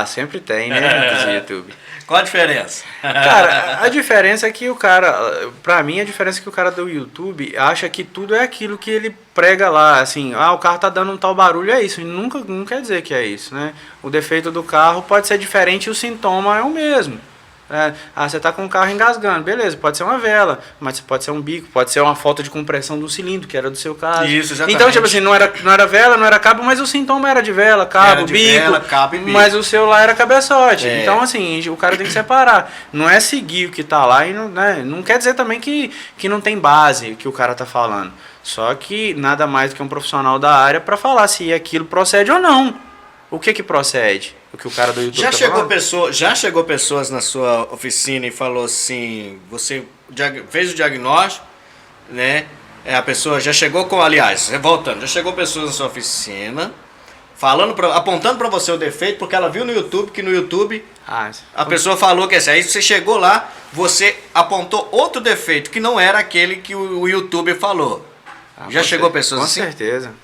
Sempre tem, né? De YouTube. Qual a diferença? Cara, a diferença é que o cara, pra mim, a diferença é que o cara do YouTube acha que tudo é aquilo que ele prega lá, assim, o carro tá dando um tal barulho, é isso, e não quer dizer que é isso, né? O defeito do carro pode ser diferente e o sintoma é o mesmo. Você tá com o carro engasgando, beleza, pode ser uma vela, mas pode ser um bico, pode ser uma falta de compressão do cilindro, que era do seu caso. Isso, exatamente. Então, tipo assim, não era vela, não era cabo, mas o sintoma era de vela, cabo, bico, mas o seu lá era cabeçote. Então, assim, o cara tem que separar. Não é seguir o que tá lá e não quer dizer também que não tem base o que o cara tá falando. Só que nada mais do que um profissional da área para falar se aquilo procede ou não. O que procede? O que o cara do YouTube já chegou pessoas na sua oficina e falou assim, você fez o diagnóstico, né? A pessoa já chegou já chegou pessoas na sua oficina apontando para você o defeito, porque ela viu no YouTube que no YouTube a pessoa falou que aí você chegou lá, você apontou outro defeito que não era aquele que o YouTube falou. Já chegou pessoas assim?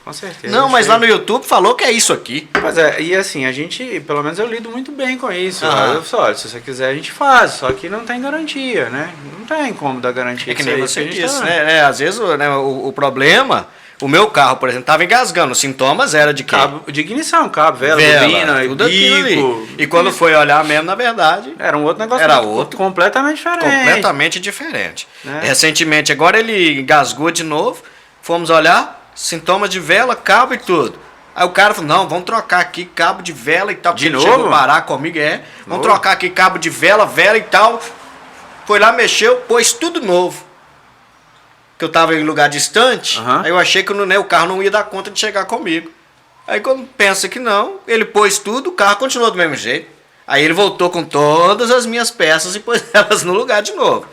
Com certeza. Não, mas lá no YouTube falou que é isso aqui. Pois e assim, a gente, pelo menos eu lido muito bem com isso. Eu falo, olha, se você quiser a gente faz, só que não tem garantia, né? Não tem como dar garantia. É que nem você disse, né? Às vezes o problema, o meu carro, por exemplo, estava engasgando, os sintomas era de quê? Cabo de ignição, cabo, vela, bobina, tudo bico. E quando foi olhar mesmo, na verdade... Era um outro negócio. Era outro. Completamente diferente. Completamente diferente. Recentemente, agora ele engasgou de novo. Fomos olhar, sintomas de vela, cabo e tudo. Aí o cara falou, não, vamos trocar aqui cabo de vela e tal. De novo? Chegou a parar comigo, vamos trocar aqui cabo de vela e tal. Foi lá, mexeu, pôs tudo novo. Que eu tava em lugar distante, aí eu achei que o carro não ia dar conta de chegar comigo. Aí quando pensa que não, ele pôs tudo, o carro continuou do mesmo jeito. Aí ele voltou com todas as minhas peças e pôs elas no lugar de novo.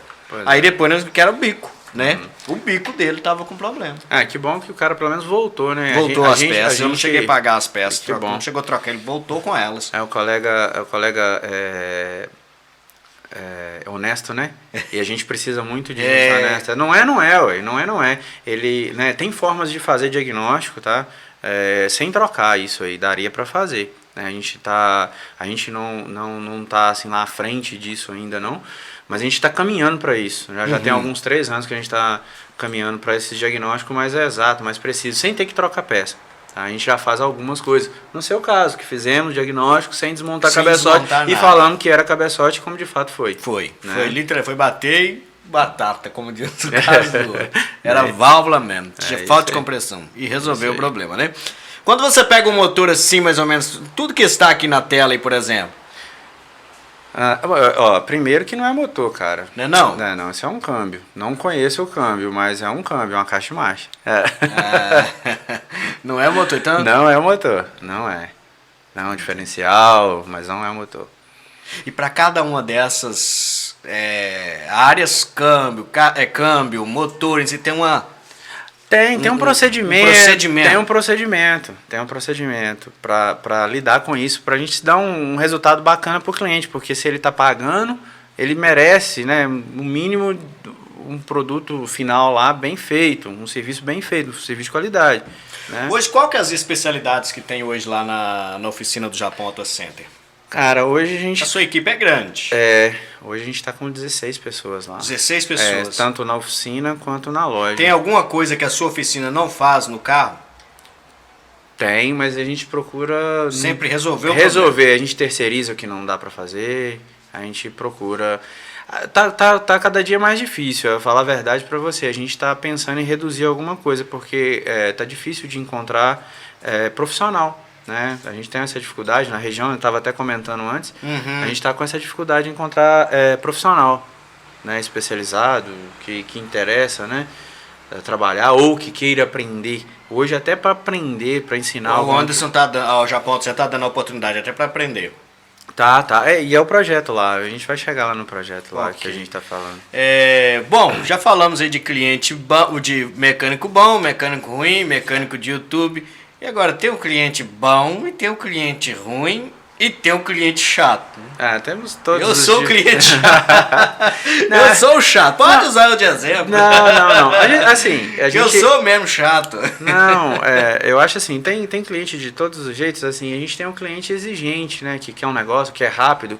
Aí depois nós que era o bico. Né? O bico dele tava com problema. Que bom que o cara pelo menos voltou, né? Voltou as peças, eu não cheguei a pagar as peças, não chegou a trocar, ele voltou com elas. O colega honesto, né? E a gente precisa muito de gente honesta. Não é, ué. Não é. Ele, né, tem formas de fazer diagnóstico, tá? Sem trocar isso aí, daria para fazer. Né? A gente não tá assim lá à frente disso ainda não, mas a gente está caminhando para isso. Já tem alguns 3 anos que a gente está caminhando para esse diagnóstico mais exato, mais preciso, sem ter que trocar peça. Tá? A gente já faz algumas coisas. No seu caso, que fizemos diagnóstico sem desmontar cabeçote e falando que era cabeçote, como de fato foi. Foi. Né? Foi literalmente, foi bater e batata, como diz o caso do outro. Era válvula mesmo, tinha falta de compressão. E resolveu o problema, né? Quando você pega um motor assim, mais ou menos, tudo que está aqui na tela aí, por exemplo. Primeiro que não é motor, cara. Não? Não, isso é um câmbio. Não conheço o câmbio, mas é um câmbio, uma caixa de marcha. Não é motor, então? Não é o motor, não é. Não é um diferencial, mas não é um motor. E para cada uma dessas áreas, câmbio, motores, e tem uma... Tem um procedimento. Tem um procedimento para lidar com isso, para a gente dar um resultado bacana para o cliente, porque se ele está pagando, ele merece, né, no mínimo um produto final lá bem feito, um serviço bem feito, um serviço de qualidade. Né? Hoje, qual que é as especialidades que tem hoje lá na oficina do Japão Auto Center? Cara, hoje a gente... A sua equipe é grande. Hoje a gente está com 16 pessoas lá. 16 pessoas. Tanto na oficina quanto na loja. Tem alguma coisa que a sua oficina não faz no carro? Tem, mas a gente procura... Sempre resolver. A gente terceiriza o que não dá para fazer, a gente procura... Tá cada dia mais difícil, eu vou falar a verdade para você. A gente está pensando em reduzir alguma coisa, porque tá difícil de encontrar profissional. Né? A gente tem essa dificuldade na região, eu estava até comentando antes, a gente está com essa dificuldade de encontrar profissional, né? Especializado, que interessa, né? Trabalhar ou que queira aprender. Hoje até para aprender, para ensinar. O Anderson tá dando, ao Japão, você está dando a oportunidade até para aprender. Tá. E é o projeto lá, a gente vai chegar lá no projeto lá que a gente está falando. Bom, já falamos aí de cliente de mecânico bom, mecânico ruim, mecânico de YouTube. E agora, tem um cliente bom e tem um cliente ruim e tem um cliente chato. Temos todos. Eu sou o cliente chato. Eu sou o chato. Pode usar eu de exemplo. Não. Eu sou mesmo chato. Não, eu acho assim, tem cliente de todos os jeitos, assim, a gente tem um cliente exigente, né, que quer um negócio, que é rápido,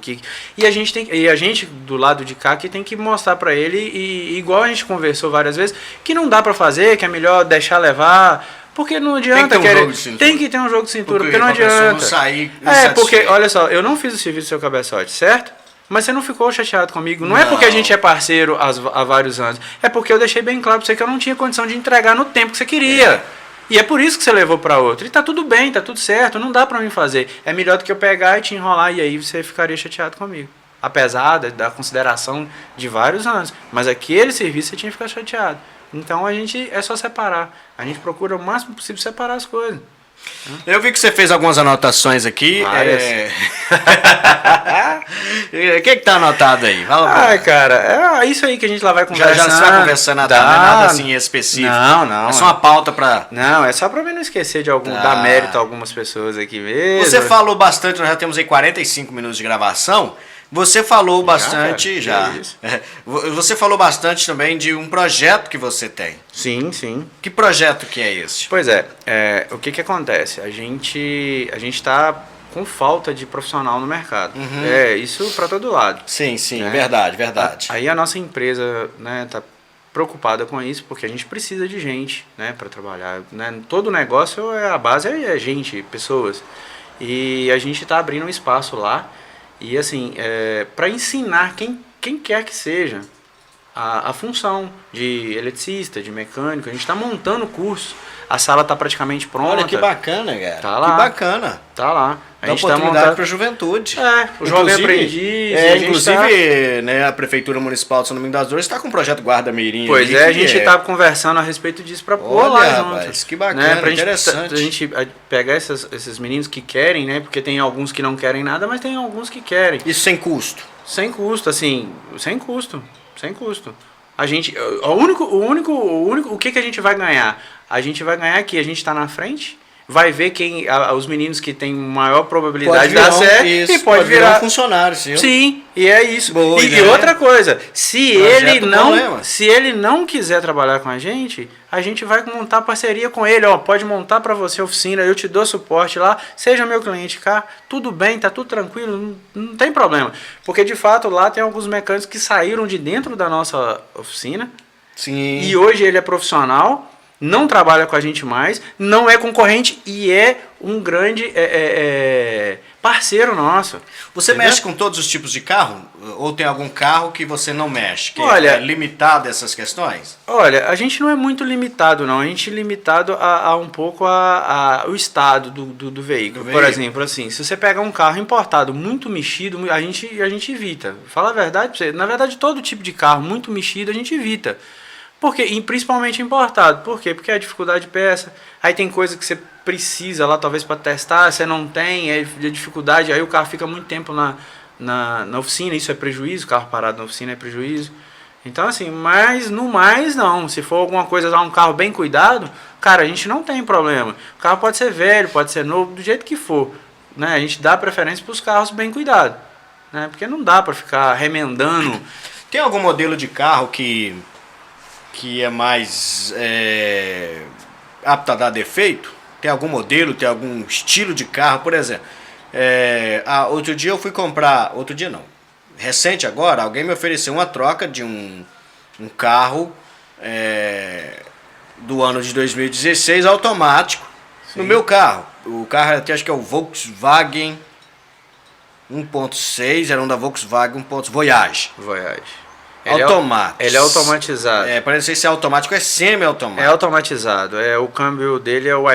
e a gente do lado de cá que tem que mostrar pra ele, e igual a gente conversou várias vezes, que não dá pra fazer, que é melhor deixar levar. Porque não adianta tem que ter um jogo de cintura, porque não adianta. Não sair porque, olha só, eu não fiz o serviço do seu cabeçote, certo? Mas você não ficou chateado comigo. Não é porque a gente é parceiro há vários anos. É porque eu deixei bem claro pra você que eu não tinha condição de entregar no tempo que você queria. E é por isso que você levou pra outro. E tá tudo bem, tá tudo certo, não dá pra mim fazer. É melhor do que eu pegar e te enrolar e aí você ficaria chateado comigo. Apesar da consideração de vários anos. Mas aquele serviço você tinha que ficar chateado. Então a gente é só separar. A gente procura o máximo possível separar as coisas. Eu vi que você fez algumas anotações aqui. O que tá anotado aí? Fala, cara, é isso aí que a gente lá vai conversando. Já você vai conversando, não é nada assim específico. Não. É só uma pauta pra... Não, é só pra mim não esquecer de dar mérito a algumas pessoas aqui mesmo. Você falou bastante, nós já temos aí 45 minutos de gravação. Você falou bastante Você falou bastante também de um projeto que você tem. Sim. Que projeto que é esse? Pois o que acontece? A gente tá com falta de profissional no mercado. Isso para todo lado. Sim, né? Verdade. Aí a nossa empresa, né, tá preocupada com isso, porque a gente precisa de gente, né, para trabalhar. Né? Todo negócio, a base é gente, pessoas. E a gente tá abrindo um espaço lá. E assim, para ensinar quem quer que seja a função de eletricista, de mecânico, a gente está montando o curso, a sala está praticamente pronta. Olha que bacana, cara. Tá lá. Que bacana. Tá lá. A gente oportunidade para a juventude. O jovem aprendiz. Inclusive, né, a Prefeitura Municipal de São Domingos das Dores está com o projeto Guarda Mirim. Pois a gente está conversando a respeito disso para pôr lá junto. Que bacana, né, interessante. A gente pegar esses meninos que querem, né, porque tem alguns que não querem nada, mas tem alguns que querem. Isso sem custo? Sem custo, assim, sem custo. A gente, o que a gente vai ganhar? A gente vai ganhar que a gente está na frente, vai ver os meninos que têm maior probabilidade de dar certo e pode virar um funcionário, sim. Sim, e é isso. Boa E ideia. outra coisa, se Projeto ele não quiser trabalhar com a gente vai montar parceria com ele, ó, pode montar para você a oficina, eu te dou suporte lá, seja meu cliente cá, tudo bem, tá tudo tranquilo, não tem problema. Porque de fato lá tem alguns mecânicos que saíram de dentro da nossa oficina. Sim. E hoje ele é profissional, não trabalha com a gente mais, não é concorrente e é um grande parceiro nosso. Você entendeu? mexe com todos os tipos de carro? Ou tem algum carro que você não mexe? Que Olha, é limitado a essas questões? Olha, a gente não é muito limitado, não. A gente é limitado a um pouco o estado do veículo. Por exemplo, assim, se você pegar um carro importado muito mexido, a gente evita. Fala a verdade pra você. Na verdade, todo tipo de carro muito mexido a gente evita. Porque, e principalmente importado. Por quê? Porque é a dificuldade de peça. Aí tem coisa que você precisa lá, talvez, para testar, você não tem, é dificuldade, aí o carro fica muito tempo na oficina, isso é prejuízo, o carro parado na oficina é prejuízo. Então, assim, mas no mais não. Se for alguma coisa, um carro bem cuidado, cara, a gente não tem problema. O carro pode ser velho, pode ser novo, do jeito que for. Né? A gente dá preferência para os carros bem cuidados. Né? Porque não dá para ficar remendando. Tem algum modelo de carro que é mais apto a dar defeito? Tem algum modelo, tem algum estilo de carro? Por exemplo, outro dia eu fui comprar... Outro dia não. Recente agora, alguém me ofereceu uma troca de um carro do ano de 2016 automático. Sim. No meu carro. O carro até acho que é o Volkswagen 1.6, era um da Volkswagen 1.6 Voyage. Automático. Ele é automatizado. Parece ser automático, é semi-automático. É automatizado. O câmbio dele é o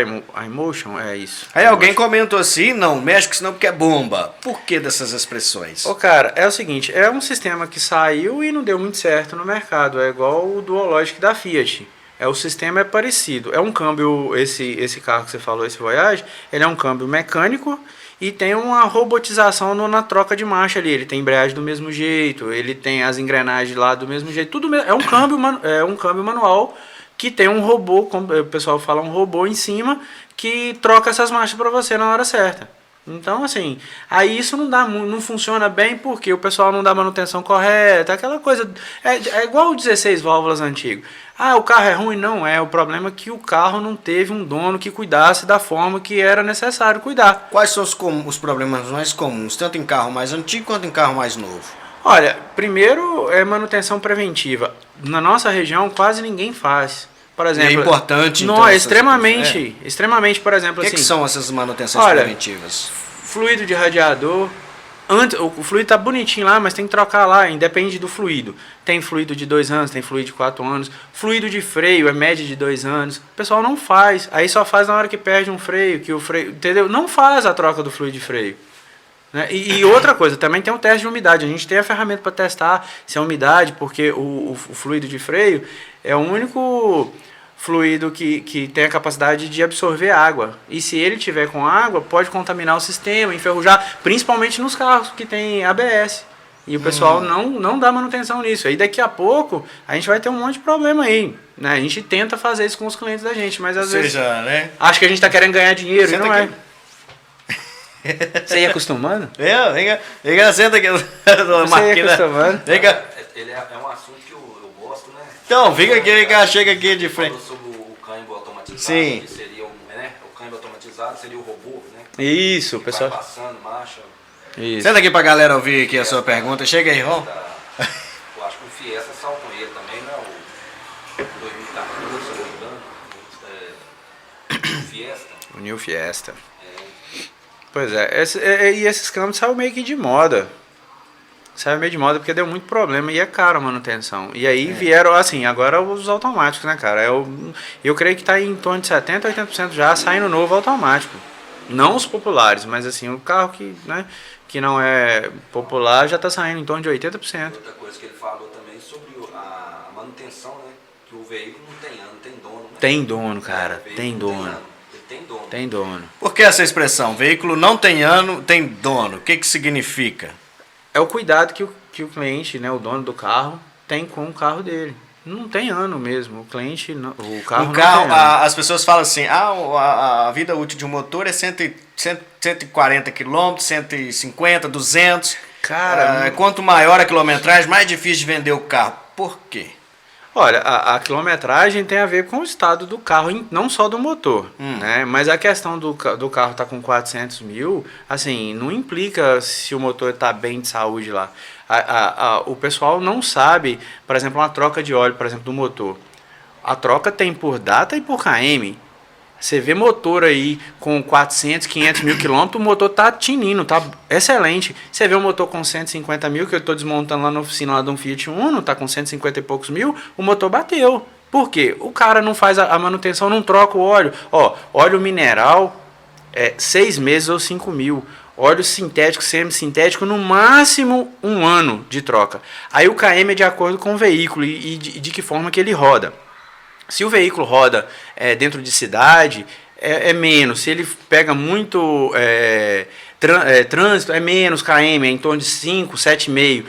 iMotion, é isso. Aí alguém comentou assim, não, mexe com isso não porque é bomba. Por que dessas expressões? Cara, é o seguinte, é um sistema que saiu e não deu muito certo no mercado. É igual o Duologic da Fiat. O sistema é parecido. É um câmbio, esse carro que você falou, esse Voyage, ele é um câmbio mecânico e tem uma robotização na troca de marcha ali. Ele tem embreagem do mesmo jeito, ele tem as engrenagens lá do mesmo jeito. Tudo é um câmbio manual que tem um robô, como o pessoal fala, um robô em cima que troca essas marchas para você na hora certa. Então, assim, aí isso não funciona bem porque o pessoal não dá manutenção correta, aquela coisa. É igual o 16 válvulas antigo. O carro é ruim? Não é. O problema é que o carro não teve um dono que cuidasse da forma que era necessário cuidar. Quais são os problemas mais comuns, tanto em carro mais antigo quanto em carro mais novo? Olha, primeiro é manutenção preventiva. Na nossa região quase ninguém faz. Por exemplo, é importante, não, então, extremamente, por exemplo, o que são essas manutenções preventivas? Fluido de radiador. O fluido tá bonitinho lá, mas tem que trocar lá, independe do fluido. Tem fluido de 2 anos, tem fluido de 4 anos. Fluido de freio é média de 2 anos. O pessoal não faz. Aí só faz na hora que perde um freio, que o freio, entendeu? Não faz a troca do fluido de freio. Né? E outra coisa, também tem um teste de umidade. A gente tem a ferramenta para testar se é umidade, porque o fluido de freio é o único fluido que tem a capacidade de absorver água. E se ele tiver com água, pode contaminar o sistema, enferrujar, principalmente nos carros que tem ABS. E o pessoal não dá manutenção nisso. Aí daqui a pouco a gente vai ter um monte de problema aí. Né? A gente tenta fazer isso com os clientes da gente, mas às vezes né? acho que a gente está querendo ganhar dinheiro e não aqui. Você ia acostumando? Vem cá, senta aqui. Você ia acostumando? Vem cá. Ele é um assunto que eu gosto, né? Então, fica aqui, vem cá, chega aqui de frente. Falou sobre o câmbio automatizado, Sim. que seria o câmbio automatizado seria o robô, né? Isso, o Que pessoal. vai passando, marcha. Isso. Senta aqui pra galera ouvir aqui a sua pergunta. Chega aí, Ron. Eu acho que o Fiesta saiu com ele também, né? O 2014, se eu não me engano. O Fiesta. O New Fiesta. Pois é, e esses câmbios saíram meio que de moda. Saiu meio de moda porque deu muito problema e é caro a manutenção. E aí vieram, assim, agora os automáticos, né, cara? Eu creio que tá em torno de 70%, 80% já saindo novo automático. Não os populares, mas assim, o carro que não é popular já tá saindo em torno de 80%. Outra coisa que ele falou também sobre a manutenção, né? Que o veículo não tem ano, tem dono, né? Tem dono, cara, tem dono. Tem dono. Por que essa expressão? Veículo não tem ano, tem dono. O que significa? É o cuidado que o cliente, né, o dono do carro, tem com o carro dele. Não tem ano mesmo. O cliente, o carro Um não carro, tem ano. as pessoas falam assim, a vida útil de um motor é 140 km, 150, 200. Cara, Quanto maior a quilometragem, mais difícil de vender o carro. Por quê? olha, a quilometragem tem a ver com o estado do carro, não só do motor, né? Mas a questão do carro estar com 400 mil, assim, não implica se o motor está bem de saúde lá. O pessoal não sabe, por exemplo, uma troca de óleo, por exemplo, do motor. A troca tem por data e por km. Você vê motor aí com 400, 500 mil quilômetros, o motor tá tinindo, tá excelente. Você vê um motor com 150 mil, que eu estou desmontando lá na oficina lá de um Fiat Uno, tá com 150 e poucos mil, o motor bateu. Por quê? O cara não faz a manutenção, não troca o óleo. Ó, óleo mineral, 6 meses ou 5 mil. Óleo sintético, semi-sintético, no máximo 1 ano de troca. Aí o KM é de acordo com o veículo e de que forma que ele roda. Se o veículo roda dentro de cidade, é menos. Se ele pega muito trânsito, é menos km, é em torno de 5, 7,5.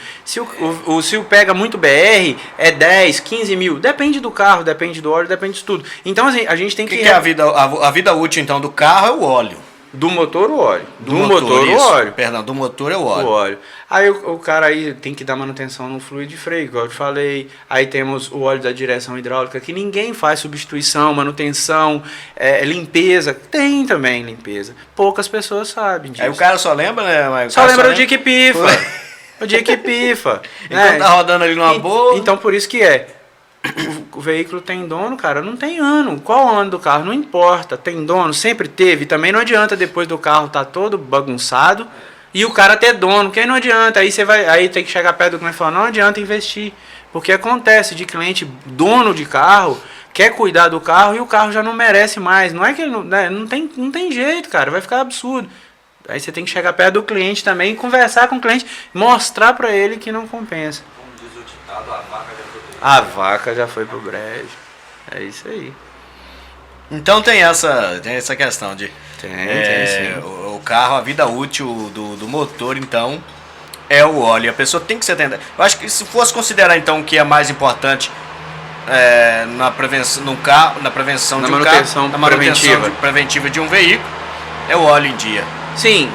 Se o pega muito BR, é 10, 15 mil. Depende do carro, depende do óleo, depende de tudo. Então assim, a gente tem que... O que é a vida útil, então, do carro é o óleo. Do motor, o óleo. Do motor, o óleo. Perdão, do motor é o óleo. O óleo. Aí o cara aí tem que dar manutenção no fluido de freio, igual eu te falei. Aí temos o óleo da direção hidráulica, que ninguém faz substituição, manutenção, limpeza. Tem também limpeza. Poucas pessoas sabem disso. Aí o cara só lembra, né? Só lembra o dia que pifa. O dia que pifa. Então tá rodando ali numa boa. Então por isso que o veículo tem dono, cara, não tem ano. Qual o ano do carro? Não importa. Tem dono, sempre teve. Também não adianta depois do carro tá todo bagunçado e o cara ter dono, que aí não adianta. Aí tem que chegar perto do cliente e falar, não adianta investir. Porque acontece de cliente dono de carro, quer cuidar do carro e o carro já não merece mais. Não é que não tem jeito, cara, vai ficar absurdo. Aí você tem que chegar perto do cliente também, conversar com o cliente, mostrar pra ele que não compensa. Como diz o ditado, a vaca já foi. A vaca já foi pro brejo. É isso aí. Então tem essa questão de... Tem sim. O carro, a vida útil do motor, então, é o óleo. A pessoa tem que se atender. Eu acho que se fosse considerar, então, que é mais importante na prevenção de um carro, na manutenção preventiva de um veículo, é o óleo em dia. Sim,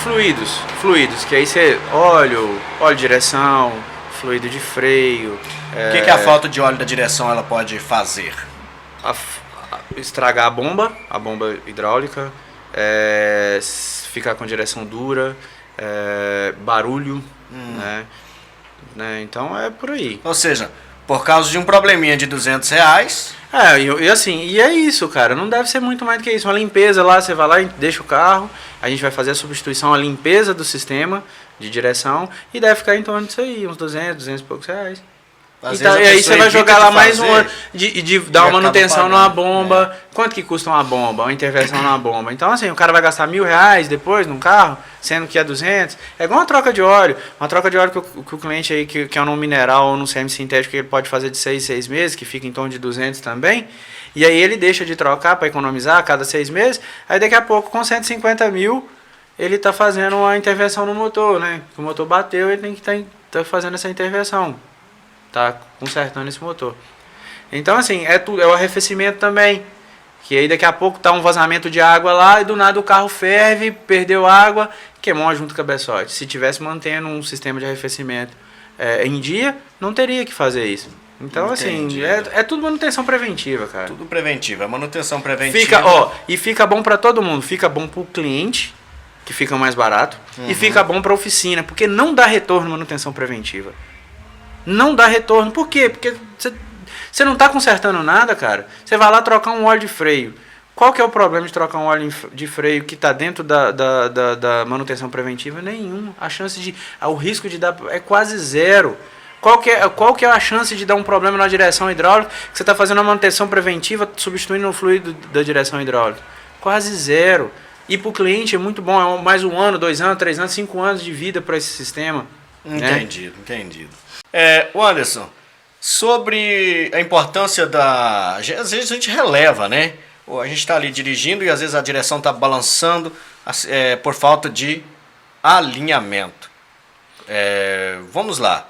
fluidos, que aí você óleo de direção, fluido de freio. O que a falta de óleo da direção ela pode fazer? Estragar a bomba hidráulica, ficar com direção dura, barulho, né? Então é por aí. Ou seja, por causa de um probleminha de R$200... E é isso, cara. Não deve ser muito mais do que isso. Uma limpeza lá, você vai lá e deixa o carro. A gente vai fazer a substituição, a limpeza do sistema de direção. E deve ficar em torno disso aí, uns 200 e poucos reais. Então, e aí você vai jogar lá mais um ano de dar uma manutenção numa bomba. Quanto que custa uma bomba, uma intervenção numa bomba? Então assim, o cara vai gastar R$1.000 depois num carro, sendo que é 200. É igual uma troca de óleo. Uma troca de óleo que o cliente aí, que é num mineral ou num semi-sintético, que ele pode fazer de 6 meses, que fica em torno de 200 também. E aí ele deixa de trocar para economizar a cada 6 meses. Aí daqui a pouco, com 150 mil, ele tá fazendo uma intervenção no motor, né? O motor bateu, ele tem que estar fazendo essa intervenção. Tá consertando esse motor. Então assim, é o arrefecimento também. Que aí daqui a pouco tá um vazamento de água lá e do nada o carro ferve, perdeu água, queimou junto com o cabeçote. Se tivesse mantendo um sistema de arrefecimento em dia, não teria que fazer isso. Então assim, é tudo manutenção preventiva, cara. Tudo preventivo, é manutenção preventiva. Fica bom para todo mundo. Fica bom pro cliente, que fica mais barato, e fica bom pra oficina, porque não dá retorno manutenção preventiva. Não dá retorno. Por quê? Porque você não está consertando nada, cara. Você vai lá trocar um óleo de freio. Qual que é o problema de trocar um óleo de freio que está dentro da manutenção preventiva? Nenhum. O risco de dar é quase zero. Qual que é a chance de dar um problema na direção hidráulica que você está fazendo a manutenção preventiva substituindo o fluido da direção hidráulica? Quase zero. E para o cliente é muito bom. É mais 1 ano, 2 anos, 3 anos, 5 anos de vida para esse sistema. Entendido. O Anderson, sobre a importância às vezes a gente releva, né? A gente está ali dirigindo e às vezes a direção está balançando por falta de alinhamento. Vamos lá.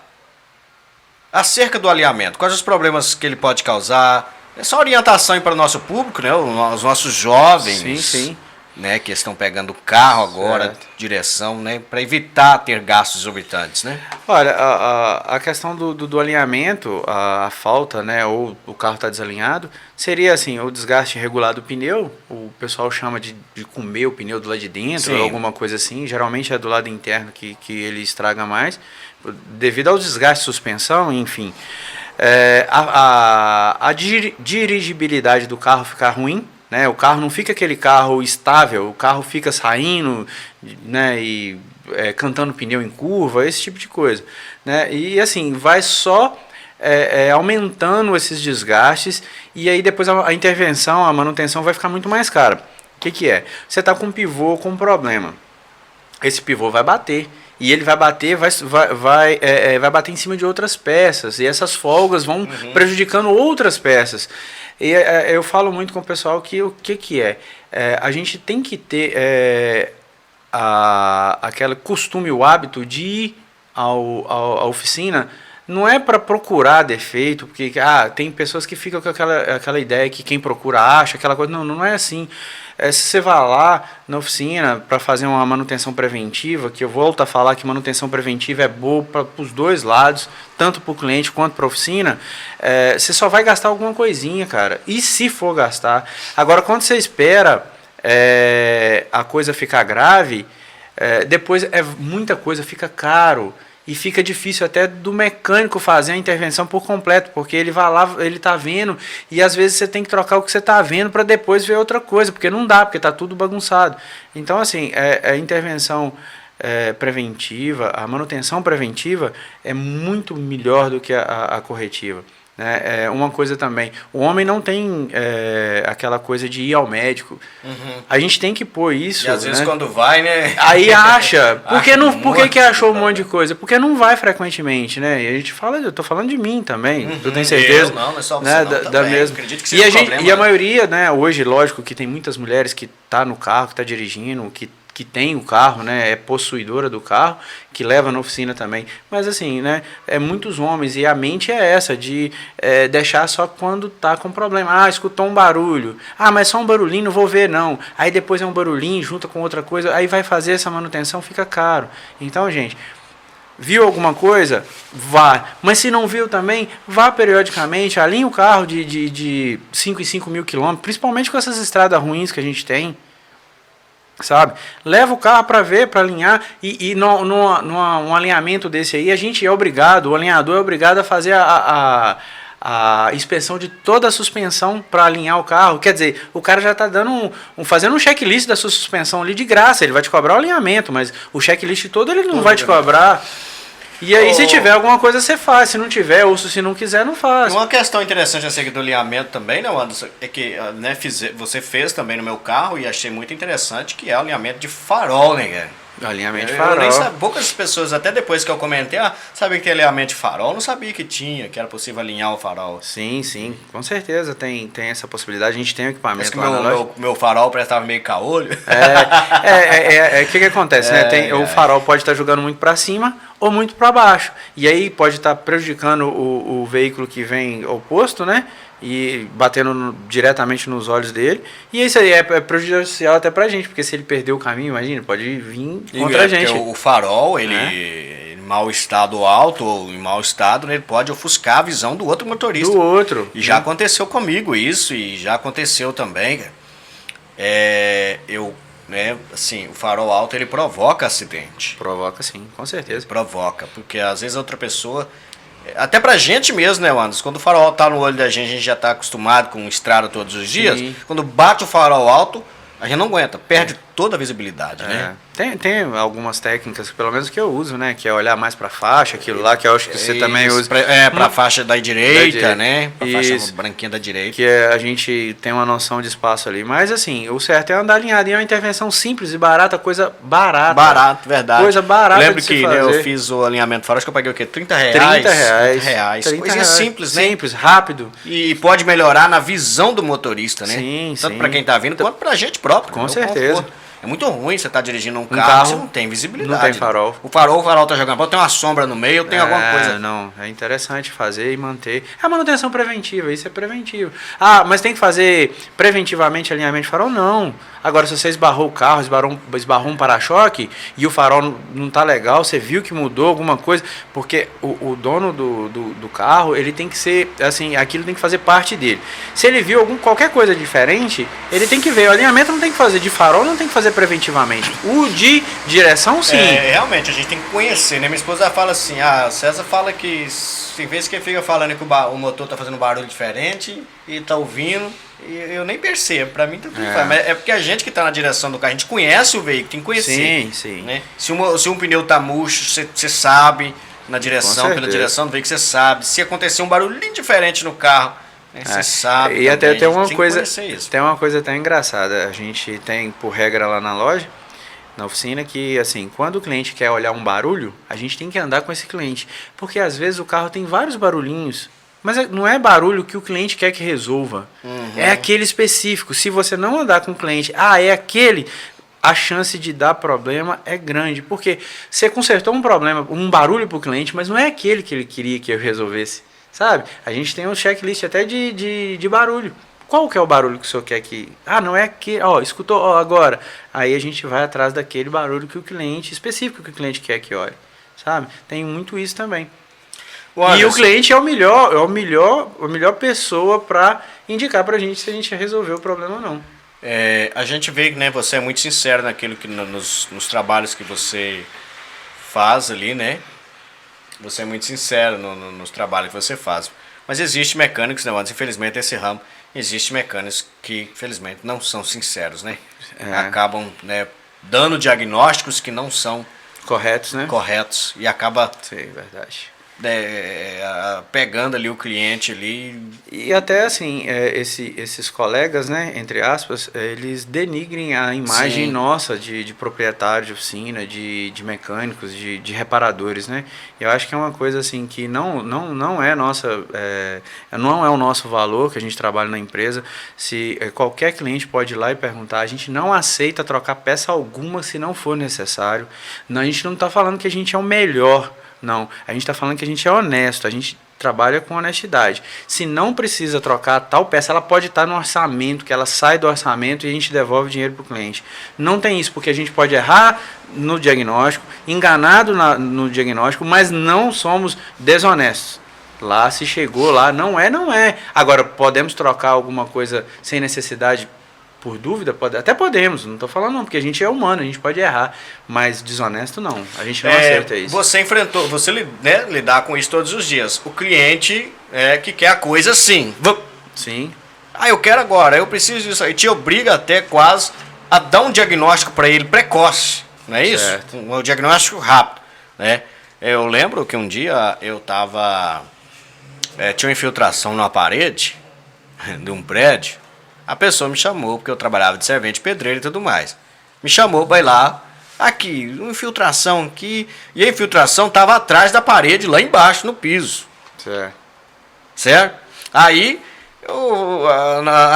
acerca do alinhamento, quais os problemas que ele pode causar? Essa orientação para o nosso público, né? Os nossos jovens. Sim, sim. Né, que estão pegando o carro agora, Certo. direção, né, para evitar ter gastos exorbitantes, né? Olha, a questão do alinhamento, a falta, né, ou o carro está desalinhado, seria assim, o desgaste irregular do pneu, o pessoal chama de comer o pneu do lado de dentro, Sim. ou alguma coisa assim, geralmente é do lado interno que ele estraga mais, devido ao desgaste de suspensão, enfim. A dirigibilidade do carro ficar ruim, né? O carro não fica aquele carro estável, o carro fica saindo, né, e cantando pneu em curva, esse tipo de coisa, né? E assim, vai só aumentando esses desgastes, e aí depois a intervenção, a manutenção vai ficar muito mais cara. O que é? Você está com um pivô com problema, esse pivô vai bater. E ele vai bater, vai bater em cima de outras peças. E essas folgas vão prejudicando outras peças. E eu falo muito com o pessoal que o que é? A gente tem que ter aquele costume, o hábito de ir à oficina. Não é para procurar defeito, porque tem pessoas que ficam com aquela ideia que quem procura acha, aquela coisa. Não é assim. Se você vai lá na oficina para fazer uma manutenção preventiva, que eu volto a falar que manutenção preventiva é boa para os dois lados, tanto para o cliente quanto para a oficina, você só vai gastar alguma coisinha, cara. E se for gastar? Agora, quando você espera a coisa ficar grave, depois muita coisa fica caro. E fica difícil até do mecânico fazer a intervenção por completo, porque ele vai lá, ele está vendo, e às vezes você tem que trocar o que você está vendo para depois ver outra coisa, porque não dá, porque está tudo bagunçado. Então, assim, a intervenção preventiva, a manutenção preventiva é muito melhor do que a corretiva. Uma coisa também, o homem não tem aquela coisa de ir ao médico. A gente tem que pôr isso. E às vezes né? quando vai, né? Aí acha. Por que achou um de monte de coisa? Porque não vai frequentemente, né? E a gente fala, eu tô falando de mim também, tu tem certeza? Não é só você né? não, da também. mesma. Acredito que seja problema, E a maioria, né? Hoje, lógico que tem muitas mulheres que tá no carro, que tá dirigindo, que tem o carro, né, é possuidora do carro, que leva na oficina também. Mas assim, né, muitos homens, e a mente é essa, de deixar só quando tá com problema. Escutou um barulho. Mas só um barulhinho, não vou ver não. Aí depois é um barulhinho, junta com outra coisa, aí vai fazer essa manutenção, fica caro. Então, gente, viu alguma coisa? Vá. Mas se não viu também, vá periodicamente, alinhe o carro de 5 em 5 mil quilômetros, principalmente com essas estradas ruins que a gente tem. Sabe? Leva o carro para ver, para alinhar, e num alinhamento desse aí, a gente é obrigado, o alinhador é obrigado a fazer a inspeção de toda a suspensão para alinhar o carro. Quer dizer, o cara já está dando fazendo um checklist da sua suspensão ali de graça, ele vai te cobrar o alinhamento, mas o checklist todo ele não vai te cobrar. E aí, se tiver alguma coisa, você faz. Se não tiver, ou se não quiser, não faz. Uma questão interessante acerca do alinhamento também, né, Anderson? É que né, você fez também no meu carro e achei muito interessante, que é o alinhamento de farol, né, cara? Alinhamento de farol. Eu nem sabia, poucas pessoas, até depois que eu comentei, sabia que tem alinhamento de farol, não sabia que era possível alinhar o farol. Sim, com certeza tem essa possibilidade. A gente tem um equipamento que lá na loja. meu farol prestava meio caolho. O que acontece, né? O farol pode estar jogando muito para cima ou muito para baixo. E aí pode estar prejudicando o veículo que vem oposto, né? E batendo diretamente nos olhos dele. E isso aí é prejudicial até pra gente, porque se ele perder o caminho, imagina, pode vir contra a gente. O farol, ele em mau estado alto ou em mau estado, né, ele pode ofuscar a visão do outro motorista. Do outro. E já aconteceu comigo isso, e já aconteceu também. O farol alto, ele provoca acidente. Provoca sim, com certeza. Provoca, porque às vezes a outra pessoa... Até pra gente mesmo, né, Anderson? Quando o farol tá no olho da gente, a gente já tá acostumado com estrada todos os dias. Sim. Quando bate o farol alto, a gente não aguenta, perde toda a visibilidade, né? Tem algumas técnicas, pelo menos que eu uso, né? Que é olhar mais pra faixa, aquilo lá que eu acho que você também usa. Pra faixa da direita, né? Pra Isso. faixa branquinha da direita. Que a gente tem uma noção de espaço ali. Mas assim, o certo é andar alinhado. E é uma intervenção simples e barata, coisa barata. Barato, verdade. Coisa barata. Lembro de se que fazer. Eu fiz o alinhamento farol, acho que eu paguei o quê? R$30? 30 reais. 30 reais. 30 Coisinha reais. simples, né? Simples, rápido. E pode melhorar na visão do motorista, né? Sim, Tanto sim. para quem tá vindo, quanto pra gente próprio. Com né? certeza. É muito ruim você tá dirigindo um carro, você não tem visibilidade. Não tem farol. O farol tá jogando bola, tem uma sombra no meio, tem alguma coisa. Não, é interessante fazer e manter. É a manutenção preventiva, isso é preventivo. Ah, mas tem que fazer preventivamente alinhamento de farol? Não. Agora, se você esbarrou o carro, esbarrou um para-choque e o farol não tá legal, você viu que mudou alguma coisa, porque o dono do carro, ele tem que ser, assim, aquilo tem que fazer parte dele. Se ele viu qualquer coisa diferente, ele tem que ver. O alinhamento não tem que fazer de farol, não tem que fazer preventivamente. O de direção, sim. Realmente, a gente tem que conhecer, né? Minha esposa fala assim, César fala que tem vezes que ele fica falando que o motor tá fazendo barulho diferente e tá ouvindo, e eu nem percebo, pra mim tá tudo faz. Mas é porque a gente que tá na direção do carro, a gente conhece o veículo, tem que conhecer. Sim. Né? Se um pneu tá murcho, você sabe, na direção, pela direção do veículo, você sabe. Se acontecer um barulhinho diferente no carro, você sabe. E até tem uma coisa até engraçada. A gente tem por regra lá na loja, na oficina, que assim, quando o cliente quer olhar um barulho, a gente tem que andar com esse cliente. Porque às vezes o carro tem vários barulhinhos, mas não é barulho que o cliente quer que resolva. É aquele específico. Se você não andar com o cliente, é aquele, a chance de dar problema é grande. Porque você consertou um problema, um barulho para o cliente, mas não é aquele que ele queria que eu resolvesse. Sabe? A gente tem um checklist até de barulho. Qual que é o barulho que o senhor quer que... não é que... escutou agora. Aí a gente vai atrás daquele barulho que o cliente... específico que o cliente quer que olhe. Sabe? Tem muito isso também. E o cliente é a melhor pessoa para indicar pra gente se a gente resolveu o problema ou não. A gente vê que, né, você é muito sincero naquilo que nos trabalhos que você faz ali, né? Você é muito sincero nos trabalhos que você faz. Mas existe mecânicos, né, mas infelizmente esse ramo, existe mecânicos que infelizmente não são sinceros, né? Acabam, né, dando diagnósticos que não são corretos, né? Corretos, e acaba verdade. Pegando ali o cliente ali. E até assim, esses colegas, né, entre aspas, eles denigrem a imagem nossa de proprietário de oficina, de mecânicos, de reparadores, né? Eu acho que é uma coisa assim que não é nossa, não é o nosso valor que a gente trabalha na empresa. Se qualquer cliente pode ir lá e perguntar, a gente não aceita trocar peça alguma se não for necessário. Não, a gente não está falando que a gente é o melhor. Não, a gente está falando que a gente é honesto, a gente trabalha com honestidade. Se não precisa trocar tal peça, ela pode estar no orçamento, que ela sai do orçamento e a gente devolve o dinheiro para o cliente. Não tem isso, porque a gente pode errar no diagnóstico, enganado no diagnóstico, mas não somos desonestos. Lá, se chegou lá, não é. Agora, podemos trocar alguma coisa sem necessidade por dúvida? Até podemos, não estou falando não, porque a gente é humano, a gente pode errar, mas desonesto não, a gente não acerta isso. Você lidar com isso todos os dias. O cliente que quer a coisa assim. Sim. Eu quero agora, eu preciso disso. E te obriga até quase a dar um diagnóstico para ele precoce, não é isso? Certo. Um diagnóstico rápido, né? Eu lembro que um dia eu tava... tinha uma infiltração numa parede de um prédio. A pessoa me chamou, porque eu trabalhava de servente pedreiro e tudo mais. Me chamou para ir lá, aqui, uma infiltração aqui. E a infiltração estava atrás da parede, lá embaixo, no piso. Certo? Aí,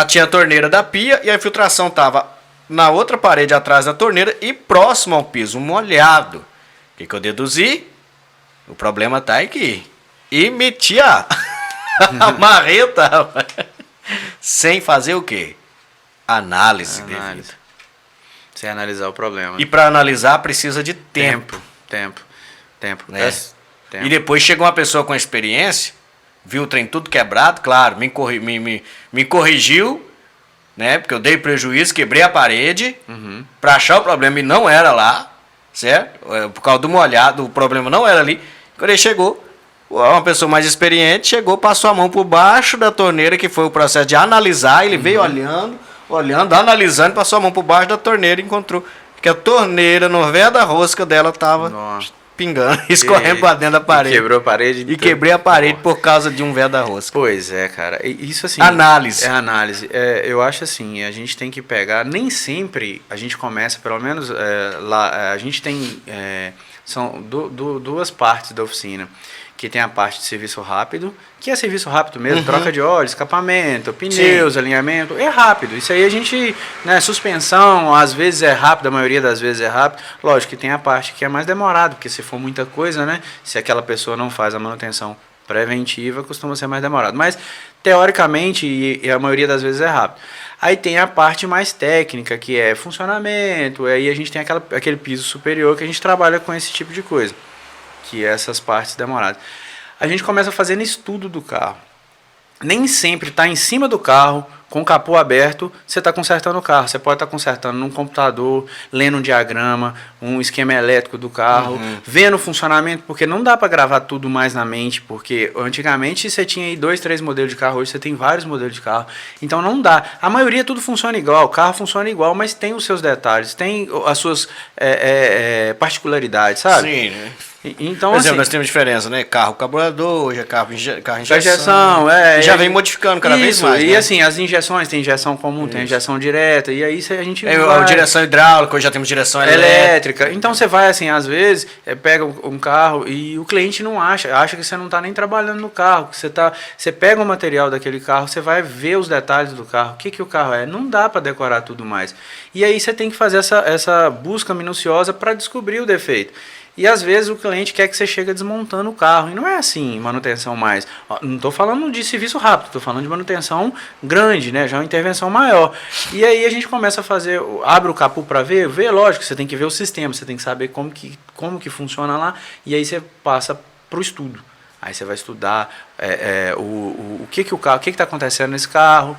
tinha a torneira da pia e a infiltração estava na outra parede atrás da torneira e próximo ao piso, molhado. O que eu deduzi? O problema está aqui. E meti a marreta, sem fazer o quê? Análise. Sem analisar o problema. E para analisar precisa de tempo. Tempo. Né? E depois chega uma pessoa com experiência, viu o trem tudo quebrado, claro, me corrigiu, né? Porque eu dei prejuízo, quebrei a parede para achar o problema e não era lá, certo? Por causa do molhado, o problema não era ali. Quando ele chegou, uma pessoa mais experiente chegou, passou a mão por baixo da torneira, que foi o processo de analisar. Ele veio olhando, analisando, passou a mão por baixo da torneira e encontrou que a torneira, no véio da rosca dela, estava pingando, escorrendo para dentro da parede. E quebrou a parede. E quebrei a parede por causa de um véio da rosca. Pois é, cara. Isso assim... Análise. Análise. Eu acho assim, a gente tem que pegar... Nem sempre a gente começa, pelo menos lá, a gente tem... são duas partes da oficina. que tem a parte de serviço rápido, que é serviço rápido mesmo, troca de óleo, escapamento, pneus, alinhamento, é rápido. Isso aí a gente, né, suspensão, às vezes é rápido, a maioria das vezes é rápido. Lógico que tem a parte que é mais demorada, porque se for muita coisa, né, se aquela pessoa não faz a manutenção preventiva, costuma ser mais demorado. Mas, teoricamente, e a maioria das vezes é rápido. Aí tem a parte mais técnica, que é funcionamento, aí a gente tem aquele piso superior que a gente trabalha com esse tipo de coisa, que é essas partes demoradas. A gente começa fazendo estudo do carro. Nem sempre está em cima do carro, com o capô aberto, você está consertando o carro. Você pode estar consertando num computador, lendo um diagrama, um esquema elétrico do carro, vendo o funcionamento, porque não dá para gravar tudo mais na mente, porque antigamente você tinha aí 2, 3 modelos de carro, hoje você tem vários modelos de carro, então não dá. A maioria tudo funciona igual, o carro funciona igual, mas tem os seus detalhes, tem as suas particularidades, sabe? Sim, né? Então, por exemplo, assim, nós temos diferença, né? Carro carburador, hoje é carro injeção. Já vem modificando cada vez mais. E né? assim, as injeções, tem injeção comum, tem injeção direta, e aí a gente vai... direção hidráulica, hoje já temos direção elétrica. Então você vai assim, às vezes, pega um carro e o cliente não acha que você não está nem trabalhando no carro, que você pega o material daquele carro, você vai ver os detalhes do carro, o que o carro é. Não dá para decorar tudo mais. E aí você tem que fazer essa busca minuciosa para descobrir o defeito. E às vezes o cliente quer que você chegue desmontando o carro. E não é assim, manutenção mais. Não estou falando de serviço rápido, estou falando de manutenção grande, né? Já uma intervenção maior. E aí a gente começa a fazer, abre o capô para ver, lógico, você tem que ver o sistema, você tem que saber como que funciona lá. E aí você passa para o estudo. Aí você vai estudar o que está acontecendo nesse carro,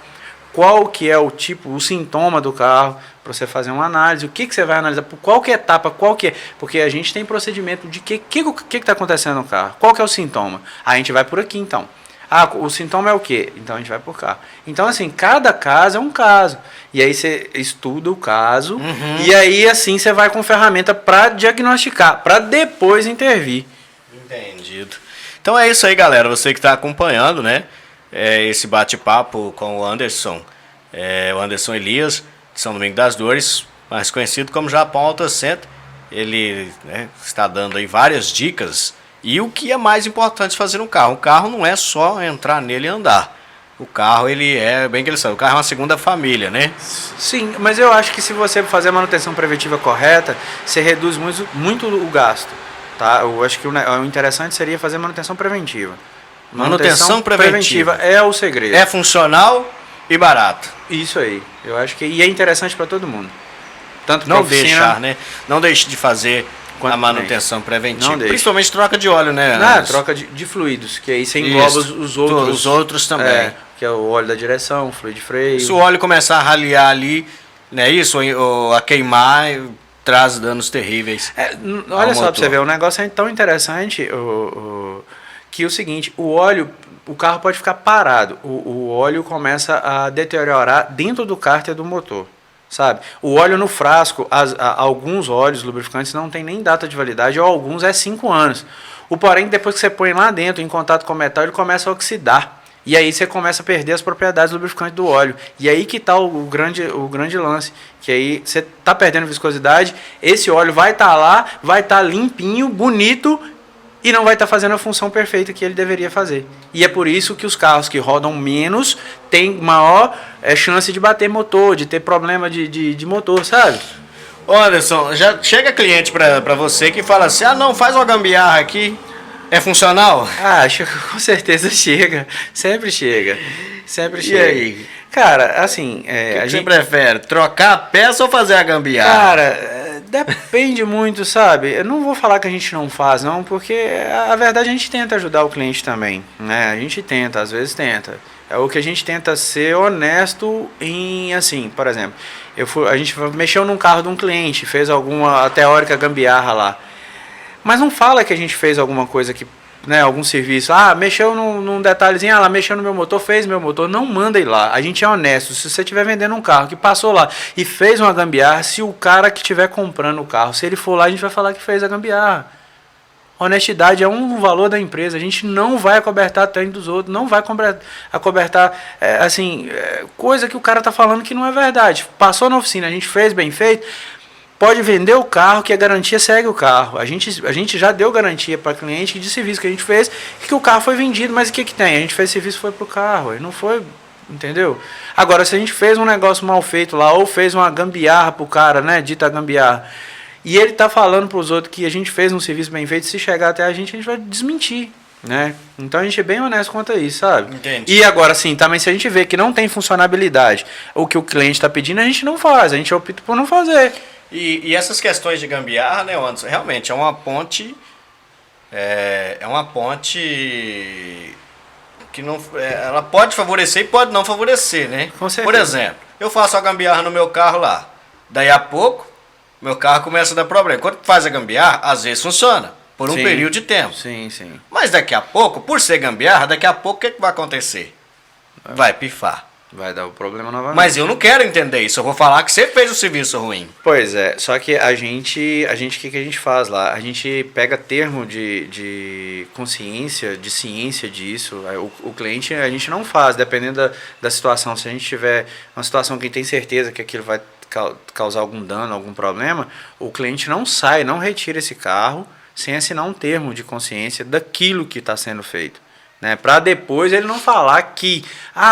qual que é o sintoma do carro, para você fazer uma análise, o que você vai analisar, por qual que é etapa, porque a gente tem procedimento de que está acontecendo no carro, qual que é o sintoma, a gente vai por aqui então, o sintoma é o que? Então a gente vai por cá. Então assim, cada caso é um caso, e aí você estuda o caso, e aí assim você vai com ferramenta para diagnosticar, para depois intervir. Entendido. Então é isso aí, galera, você que está acompanhando, né? Esse bate-papo com o Anderson Elias, de São Domingos das Dores, mais conhecido como Japão Auto Center. Ele, né, está dando aí várias dicas. E o que é mais importante fazer um carro? O carro não é só entrar nele e andar. O carro, ele é, bem que ele sabe, o carro é uma segunda família, né? Sim, mas eu acho que se você fazer a manutenção preventiva correta, você reduz muito o gasto. Tá? Eu acho que o interessante seria fazer manutenção preventiva. Manutenção preventiva é o segredo. É funcional e barato. Isso aí. Eu acho que e é interessante para todo mundo. Tanto não deixar, né? Não deixe de fazer a manutenção preventiva. Principalmente troca de óleo, né? Troca de fluidos, que aí você engloba os outros também. Que é o óleo da direção, o fluido de freio. Se o óleo começar a raliar ali, né, isso, ou a queimar, traz danos terríveis. Olha só para você ver, o negócio é tão interessante que é o seguinte, o carro pode ficar parado, o óleo começa a deteriorar dentro do cárter do motor, sabe? O óleo no frasco, alguns óleos lubrificantes não tem nem data de validade, ou alguns é 5 anos. Porém, depois que você põe lá dentro, em contato com o metal, ele começa a oxidar. E aí você começa a perder as propriedades lubrificantes do óleo. E aí que está o grande lance. Que aí você está perdendo viscosidade, esse óleo vai estar lá, vai estar limpinho, bonito, e não vai estar fazendo a função perfeita que ele deveria fazer. E é por isso que os carros que rodam menos têm maior chance de bater motor, de ter problema de motor, sabe? Ô Anderson, já chega cliente para você que fala assim, não, faz uma gambiarra aqui. É funcional? Com certeza chega. Sempre chega. E aí? Cara, assim... a gente prefere trocar a peça ou fazer a gambiarra? Cara, depende muito, sabe? Eu não vou falar que a gente não faz, não, porque a verdade a gente tenta ajudar o cliente também, né? A gente tenta, às vezes tenta. É o que a gente tenta ser honesto em, assim, por exemplo, a gente mexeu num carro de um cliente, fez alguma teórica gambiarra lá. Mas não fala que a gente fez alguma coisa que, né, algum serviço, mexeu num detalhezinho, ela mexeu no meu motor, fez meu motor, não manda ir lá. A gente é honesto. Se você estiver vendendo um carro que passou lá e fez uma gambiarra, se o cara que estiver comprando o carro, se ele for lá, a gente vai falar que fez a gambiarra. Honestidade é um valor da empresa. A gente não vai acobertar treino dos outros, não vai acobertar, coisa que o cara está falando que não é verdade. Passou na oficina, a gente fez bem feito. pode vender o carro, que a garantia segue o carro. A gente já deu garantia para cliente de serviço que a gente fez, que o carro foi vendido, mas o que tem? A gente fez serviço, foi pro carro, não foi, entendeu? Agora, se a gente fez um negócio mal feito lá, ou fez uma gambiarra pro cara, né, dita gambiarra, e ele tá falando pros outros que a gente fez um serviço bem feito, se chegar até a gente vai desmentir, né? Então a gente é bem honesto quanto a isso, sabe? Entendi. E agora sim, também se a gente vê que não tem funcionalidade, o que o cliente está pedindo, a gente não faz, a gente opta por não fazer. E essas questões de gambiarra, né, Anderson, realmente é uma ponte. É uma ponte que não, ela pode favorecer e pode não favorecer, né? Com certeza. Por exemplo, eu faço a gambiarra no meu carro lá. Daí a pouco, meu carro começa a dar problema. Quando faz a gambiarra, às vezes funciona, por um Sim. período de tempo. Sim, sim. Mas daqui a pouco, por ser gambiarra, daqui a pouco o que vai acontecer? Vai pifar. Vai dar o problema novamente. Mas eu não quero entender isso. Eu vou falar que você fez o serviço ruim. Pois é, só que a gente o que a gente faz lá? A gente pega termo de consciência, de ciência disso. O cliente a gente não faz, dependendo da situação. Se a gente tiver uma situação que tem certeza que aquilo vai causar algum dano, algum problema, o cliente não sai, não retira esse carro sem assinar um termo de consciência daquilo que está sendo feito. Né, para depois ele não falar que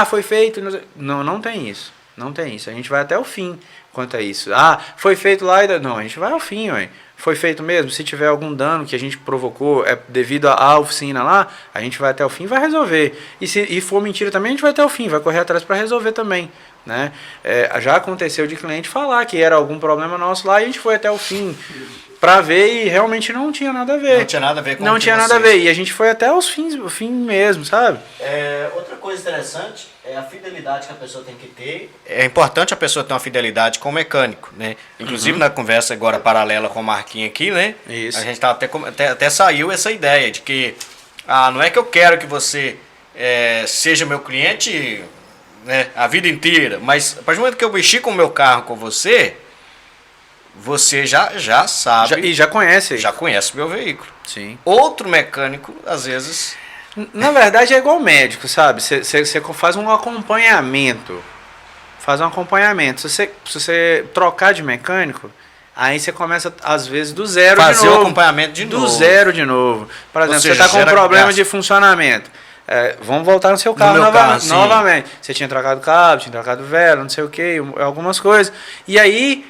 foi feito, não tem isso, não tem isso, a gente vai até o fim quanto a isso. Foi feito lá, não, a gente vai ao fim, ué. Foi feito mesmo, se tiver algum dano que a gente provocou devido à oficina lá, a gente vai até o fim e vai resolver, e se for mentira também a gente vai até o fim, vai correr atrás para resolver também, né? Já aconteceu de cliente falar que era algum problema nosso lá e a gente foi até o fim pra ver e realmente não tinha nada a ver. Não tinha nada a ver com Não tinha nada a ver. E a gente foi até o fim mesmo, sabe? Outra coisa interessante é a fidelidade que a pessoa tem que ter. É importante a pessoa ter uma fidelidade com o mecânico, né? Inclusive na conversa agora paralela com o Marquinhos aqui, né? Isso. A gente tava até saiu essa ideia de que não é que eu quero que você seja meu cliente, né, a vida inteira, mas a partir do momento que eu mexi com o meu carro com você já sabe. E já conhece. Já conhece o meu veículo. Sim. Outro mecânico, às vezes. Na verdade é igual médico, sabe? Você faz um acompanhamento. Se você trocar de mecânico, aí você começa, às vezes, do zero fazer de novo. o acompanhamento de novo. Do zero de novo. Por exemplo, seja, você está com um gera problema gasto. de funcionamento. Vamos voltar no seu carro meu carro, sim. novamente. Você tinha trocado cabo, tinha trocado vela, não sei o que, algumas coisas. E aí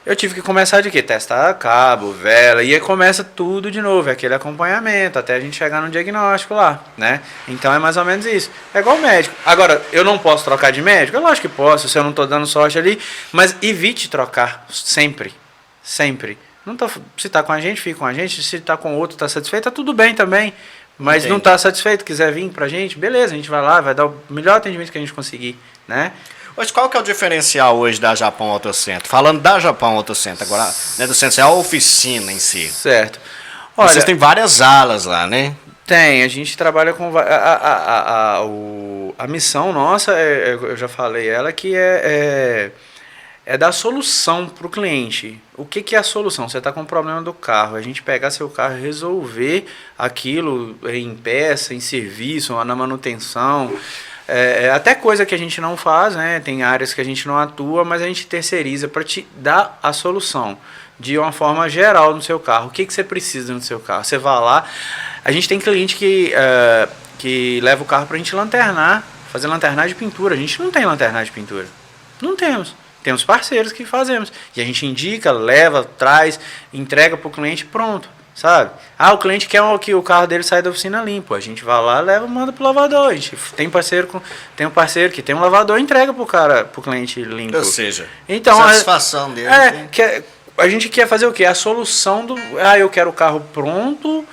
eu tive que começar de quê? Testar cabo, vela, e aí começa tudo de novo, aquele acompanhamento, até a gente chegar no diagnóstico lá, né? Então é mais ou menos isso. É igual médico. Agora, eu não posso trocar de médico? Eu acho que posso, se eu não estou dando sorte ali, mas evite trocar, sempre. Sempre. Se está com a gente, fica com a gente, se está com outro, está satisfeito, tá tudo bem também. Mas Entendi. não está satisfeito, quiser vir pra gente, beleza, a gente vai lá, vai dar o melhor atendimento que a gente conseguir, né? Hoje, qual que é o diferencial hoje da Japão Auto Center? Falando da Japão Auto Center, agora, né, do centro, é a oficina em si. Certo. Olha, Vocês têm várias alas lá, né? a gente trabalha com a missão nossa, eu já falei ela, que é dar solução para o cliente. O que é a solução? Você está com um problema do carro, a gente pegar seu carro e resolver aquilo em peça, em serviço, na manutenção. Até coisa que a gente não faz, né? Tem áreas que a gente não atua, mas a gente terceiriza para te dar a solução de uma forma geral no seu carro. O que você precisa no seu carro? Você vai lá, a gente tem cliente que leva o carro para a gente lanternar, fazer lanternagem de pintura. A gente não tem lanternagem de pintura. Não temos. Temos parceiros que fazemos. E a gente indica, leva, traz, entrega para o cliente, pronto. Sabe? O cliente quer que o carro dele saia da oficina limpo. A gente vai lá, leva, manda pro lavador. A gente tem um parceiro que tem um lavador e entrega pro cliente limpo. Ou seja, então, satisfação dele. A gente quer fazer o quê? A solução do... eu quero o carro pronto,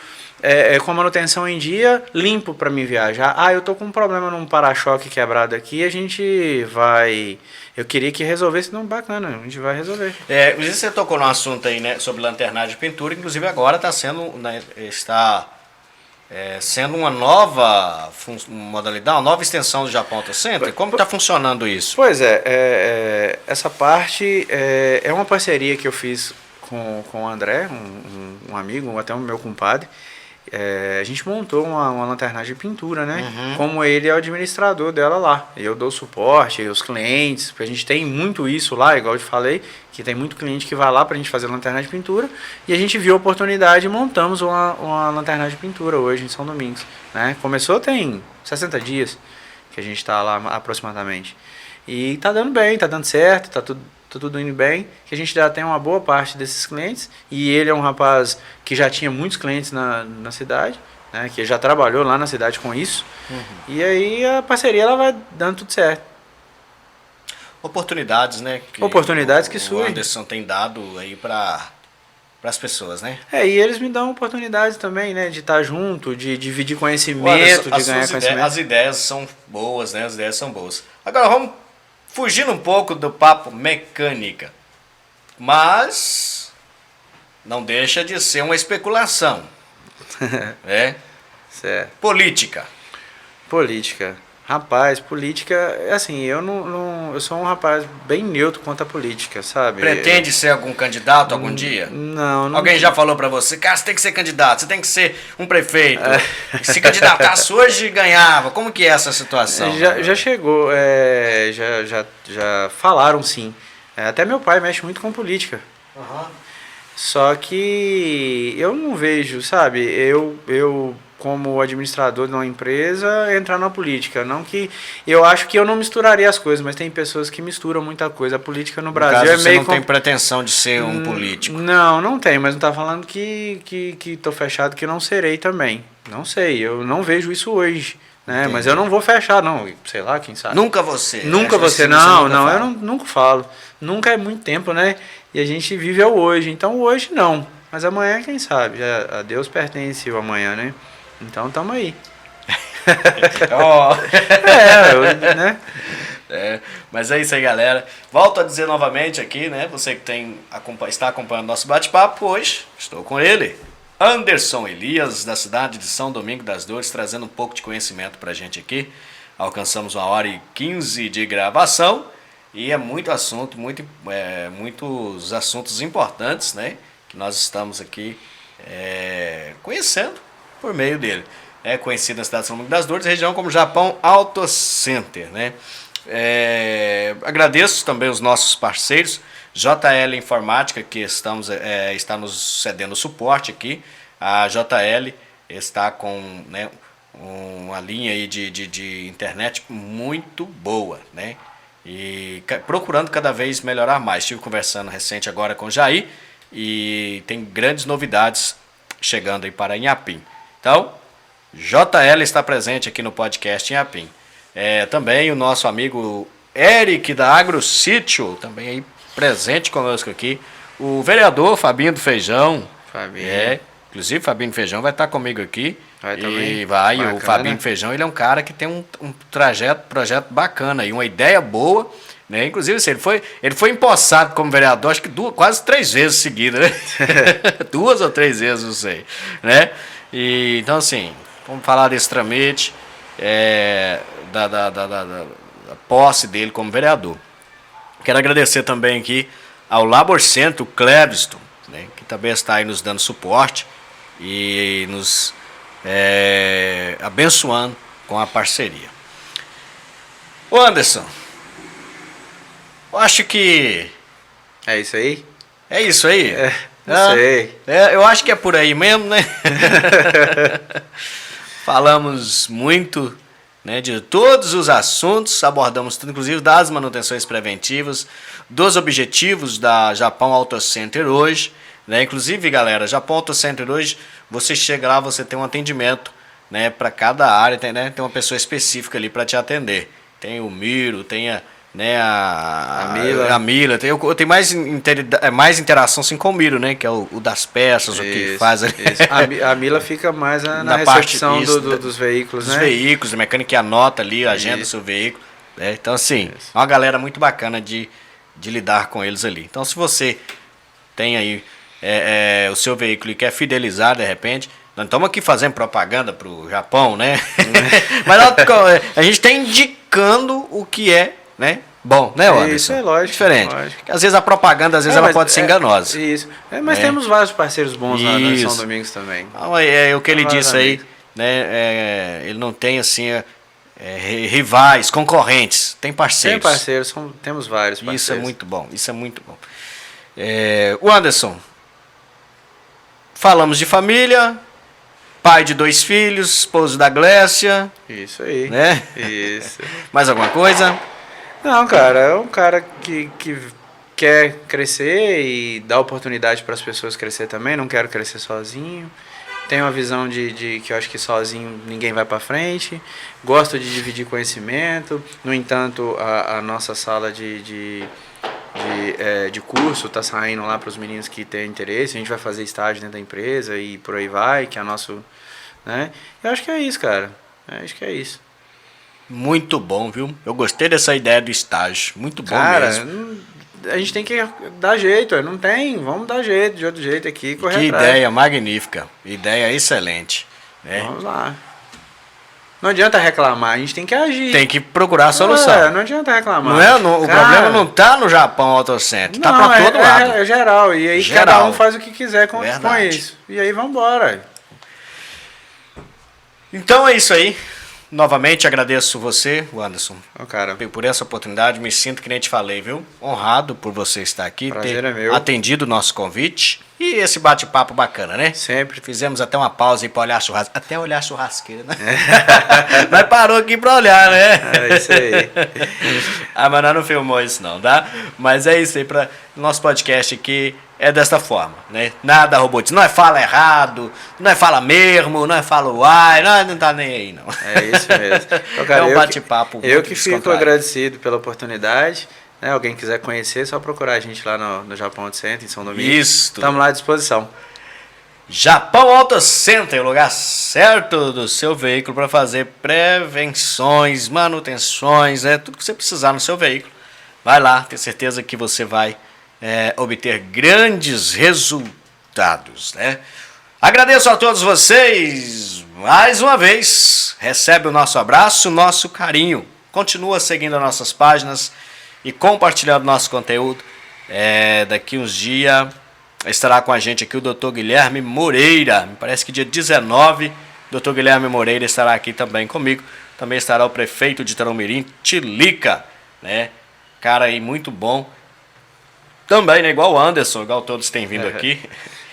com a manutenção em dia, limpo para me viajar. Eu tô com um problema num para-choque quebrado aqui, a gente vai... Eu queria que resolvesse, não, bacana, a gente vai resolver. Você tocou no assunto aí, né, sobre lanternagem de pintura, inclusive agora está sendo uma nova modalidade, uma nova extensão do Japão Auto Center. Como está funcionando isso? Pois essa parte é uma parceria que eu fiz com o André, um amigo, até o meu compadre, a gente montou uma lanternagem de pintura, né? Como ele é o administrador dela lá. Eu dou suporte, os clientes, porque a gente tem muito isso lá, igual eu te falei, que tem muito cliente que vai lá pra gente fazer lanternagem de pintura, e a gente viu a oportunidade e montamos uma lanternagem de pintura hoje em São Domingos, né? Começou tem 60 dias que a gente tá lá aproximadamente. E tá dando bem, tá dando certo, tá tudo indo bem, que a gente já tem uma boa parte desses clientes, e ele é um rapaz que já tinha muitos clientes na cidade, né, que já trabalhou lá na cidade com isso, e aí a parceria ela vai dando tudo certo. Oportunidades, né? Oportunidades que o surgem. Anderson tem dado aí para as pessoas, né? E eles me dão oportunidades também, né, de estar junto, de dividir conhecimento, de ganhar conhecimento. As ideias são boas, né? As ideias são boas. Agora vamos fugindo um pouco do papo mecânica, mas não deixa de ser uma especulação, né? Certo. Política. Rapaz, política, assim, eu sou um rapaz bem neutro quanto à política, sabe? Pretende ser algum candidato algum dia? Não. Alguém já falou pra você, cara, você tem que ser candidato, você tem que ser um prefeito. Se candidatasse hoje, ganhava. Como que é essa situação? Já chegou, já falaram sim. Até meu pai mexe muito com política. Só que eu não vejo, sabe? Eu como administrador de uma empresa, entrar na política. Não que eu acho que eu não misturaria as coisas, mas tem pessoas que misturam muita coisa. A política no Brasil caso, é meio... Você não tem pretensão de ser um político? Não tem, mas não tá falando que tô fechado, que não serei também. Não sei, eu não vejo isso hoje. Né? Mas eu não vou fechar, não. Sei lá, quem sabe. Nunca você? Nunca você, não, eu nunca falo. Nunca é muito tempo, né? E a gente vive ao hoje. Então hoje não. Mas amanhã, quem sabe? A Deus pertence o amanhã, né? Então tamo aí. Né? Mas é isso aí, galera. Volto a dizer novamente aqui, né? Você que está acompanhando nosso bate-papo hoje, estou com ele, Anderson Elias, da cidade de São Domingos das Dores, trazendo um pouco de conhecimento pra gente aqui. Alcançamos 1h15 de gravação e é muito assunto, muitos assuntos importantes, né? Que nós estamos aqui conhecendo por meio dele. É conhecido na cidade de São Domingos das Dores, região como Japão Auto Center, né? Agradeço também os nossos parceiros, JL Informática, que está nos cedendo suporte aqui. A JL está com, né, uma linha aí de internet muito boa, né? E procurando cada vez melhorar mais. Estive conversando recente agora com o Jair e tem grandes novidades chegando aí para Inhapim. Então, JL está presente aqui no podcast Inhapim. Também o nosso amigo Eric da AgroSítio, também aí presente conosco aqui. O vereador Fabinho do Feijão. Inclusive, Fabinho do Feijão vai estar comigo aqui. O Fabinho do Feijão, ele é um cara que tem um projeto bacana e uma ideia boa, né? Inclusive, assim, ele foi empossado como vereador, acho que quase 3 vezes seguidas, né? 2 ou 3 vezes, não sei, né? E, então, assim, vamos falar desse tramite, da posse dele como vereador. Quero agradecer também aqui ao Labor Center, o Cleviston, né, que também está aí nos dando suporte e nos abençoando com a parceria. Ô Anderson, eu acho que... É isso aí? É isso aí? Não sei. Eu acho que é por aí mesmo, né? Falamos muito, né, de todos os assuntos, abordamos tudo, inclusive das manutenções preventivas, dos objetivos da Japão Auto Center hoje, né? Inclusive, galera, Japão Auto Center hoje, você chega lá, você tem um atendimento, né, para cada área, tem uma pessoa específica ali para te atender. Tem o Miro, tem a Mila, tem mais interação assim, com o Miro, né? Que é o das peças, o que faz ali. A Mila fica mais na recepção dos veículos, né? Dos veículos, a mecânica que anota ali, agenda o seu veículo. Né? Então, assim, é uma galera muito bacana de lidar com eles ali. Então, se você tem aí o seu veículo e quer fidelizar de repente, nós estamos aqui fazendo propaganda para o Japão, né? Mas a gente está indicando o que é, né, bom, né, Anderson? Isso é lógico. Diferente. Lógico. Porque às vezes a propaganda, ela mas pode ser enganosa. Isso. Mas temos vários parceiros bons lá no Isso. São Domingos também. Então, é o que ele Vários disse aí, amigos. né? Ele não tem assim rivais, concorrentes, tem parceiros. Tem parceiros, temos vários parceiros. Isso é muito bom, isso é muito bom. O Anderson, falamos de família, pai de 2 filhos, esposo da Glécia, Isso aí. né? Isso. Mais alguma coisa? Não, cara, é um cara que quer crescer e dá oportunidade para as pessoas crescer também. Não quero crescer sozinho. Tenho uma visão de que eu acho que sozinho ninguém vai para frente. Gosto de dividir conhecimento. No entanto, a nossa sala de curso está saindo lá para os meninos que têm interesse. A gente vai fazer estágio dentro da empresa e por aí vai, que é nosso, né? Eu acho que é isso, cara. Acho que é isso. Muito bom, viu? Eu gostei dessa ideia do estágio, muito bom Cara, mesmo. a gente tem que dar jeito, não tem, vamos dar jeito, de outro jeito aqui, correr Que atrás. ideia magnífica, ideia excelente, né? Vamos lá. Não adianta reclamar, a gente tem que agir. Tem que procurar a solução. Não adianta reclamar. O problema não tá no Japão Auto Center, tá não, para todo lado. É geral, e aí Geral. cada um faz o que quiser com Verdade. isso. E aí vambora. Então é isso aí. Novamente agradeço você, o Anderson, Ó, cara, por essa oportunidade. Me sinto que nem te falei, viu? Honrado por você estar aqui, Prazer ter é meu. atendido o nosso convite e esse bate-papo bacana, né? sempre. Fizemos até uma pausa aí para olhar churrasco. Até olhar churrasqueira, né? Mas parou aqui para olhar, né? É isso aí. Mas nós não filmou isso não, tá? Mas é isso aí, para nosso podcast aqui é desta forma, né? Nada robotizado, não é fala errado, não é fala mesmo, não é fala uai, não tá nem aí não. É isso mesmo. Então, cara, É um bate-papo Eu muito que fico descontraído. agradecido pela oportunidade. Né? Alguém quiser conhecer, é só procurar a gente lá no Japão Auto Center, em São Domingos. Isso. Estamos lá à disposição. Japão Auto Center, o lugar certo do seu veículo para fazer prevenções, manutenções, tudo que você precisar no seu veículo. Vai lá, tenho certeza que você vai obter grandes resultados, né? Agradeço a todos vocês mais uma vez. Recebe o nosso abraço, o nosso carinho. Continua seguindo as nossas páginas e compartilhando nosso conteúdo. Daqui uns dias estará com a gente aqui o Dr. Guilherme Moreira. Me parece que dia 19, o Dr. Guilherme Moreira estará aqui também comigo. Também estará o prefeito de Tarão-Mirim, Tilica, né? Cara aí muito bom. Também, né? Igual o Anderson, igual todos têm vindo aqui.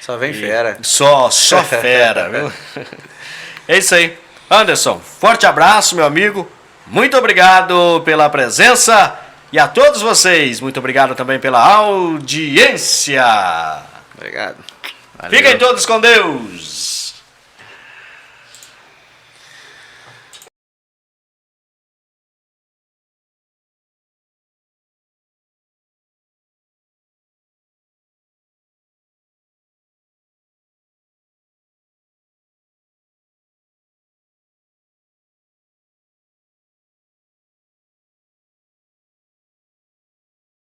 Só vem fera. Só fera, viu? É isso aí. Anderson, forte abraço, meu amigo. Muito obrigado pela presença. E a todos vocês, muito obrigado também pela audiência. Obrigado. Valeu. Fiquem todos com Deus.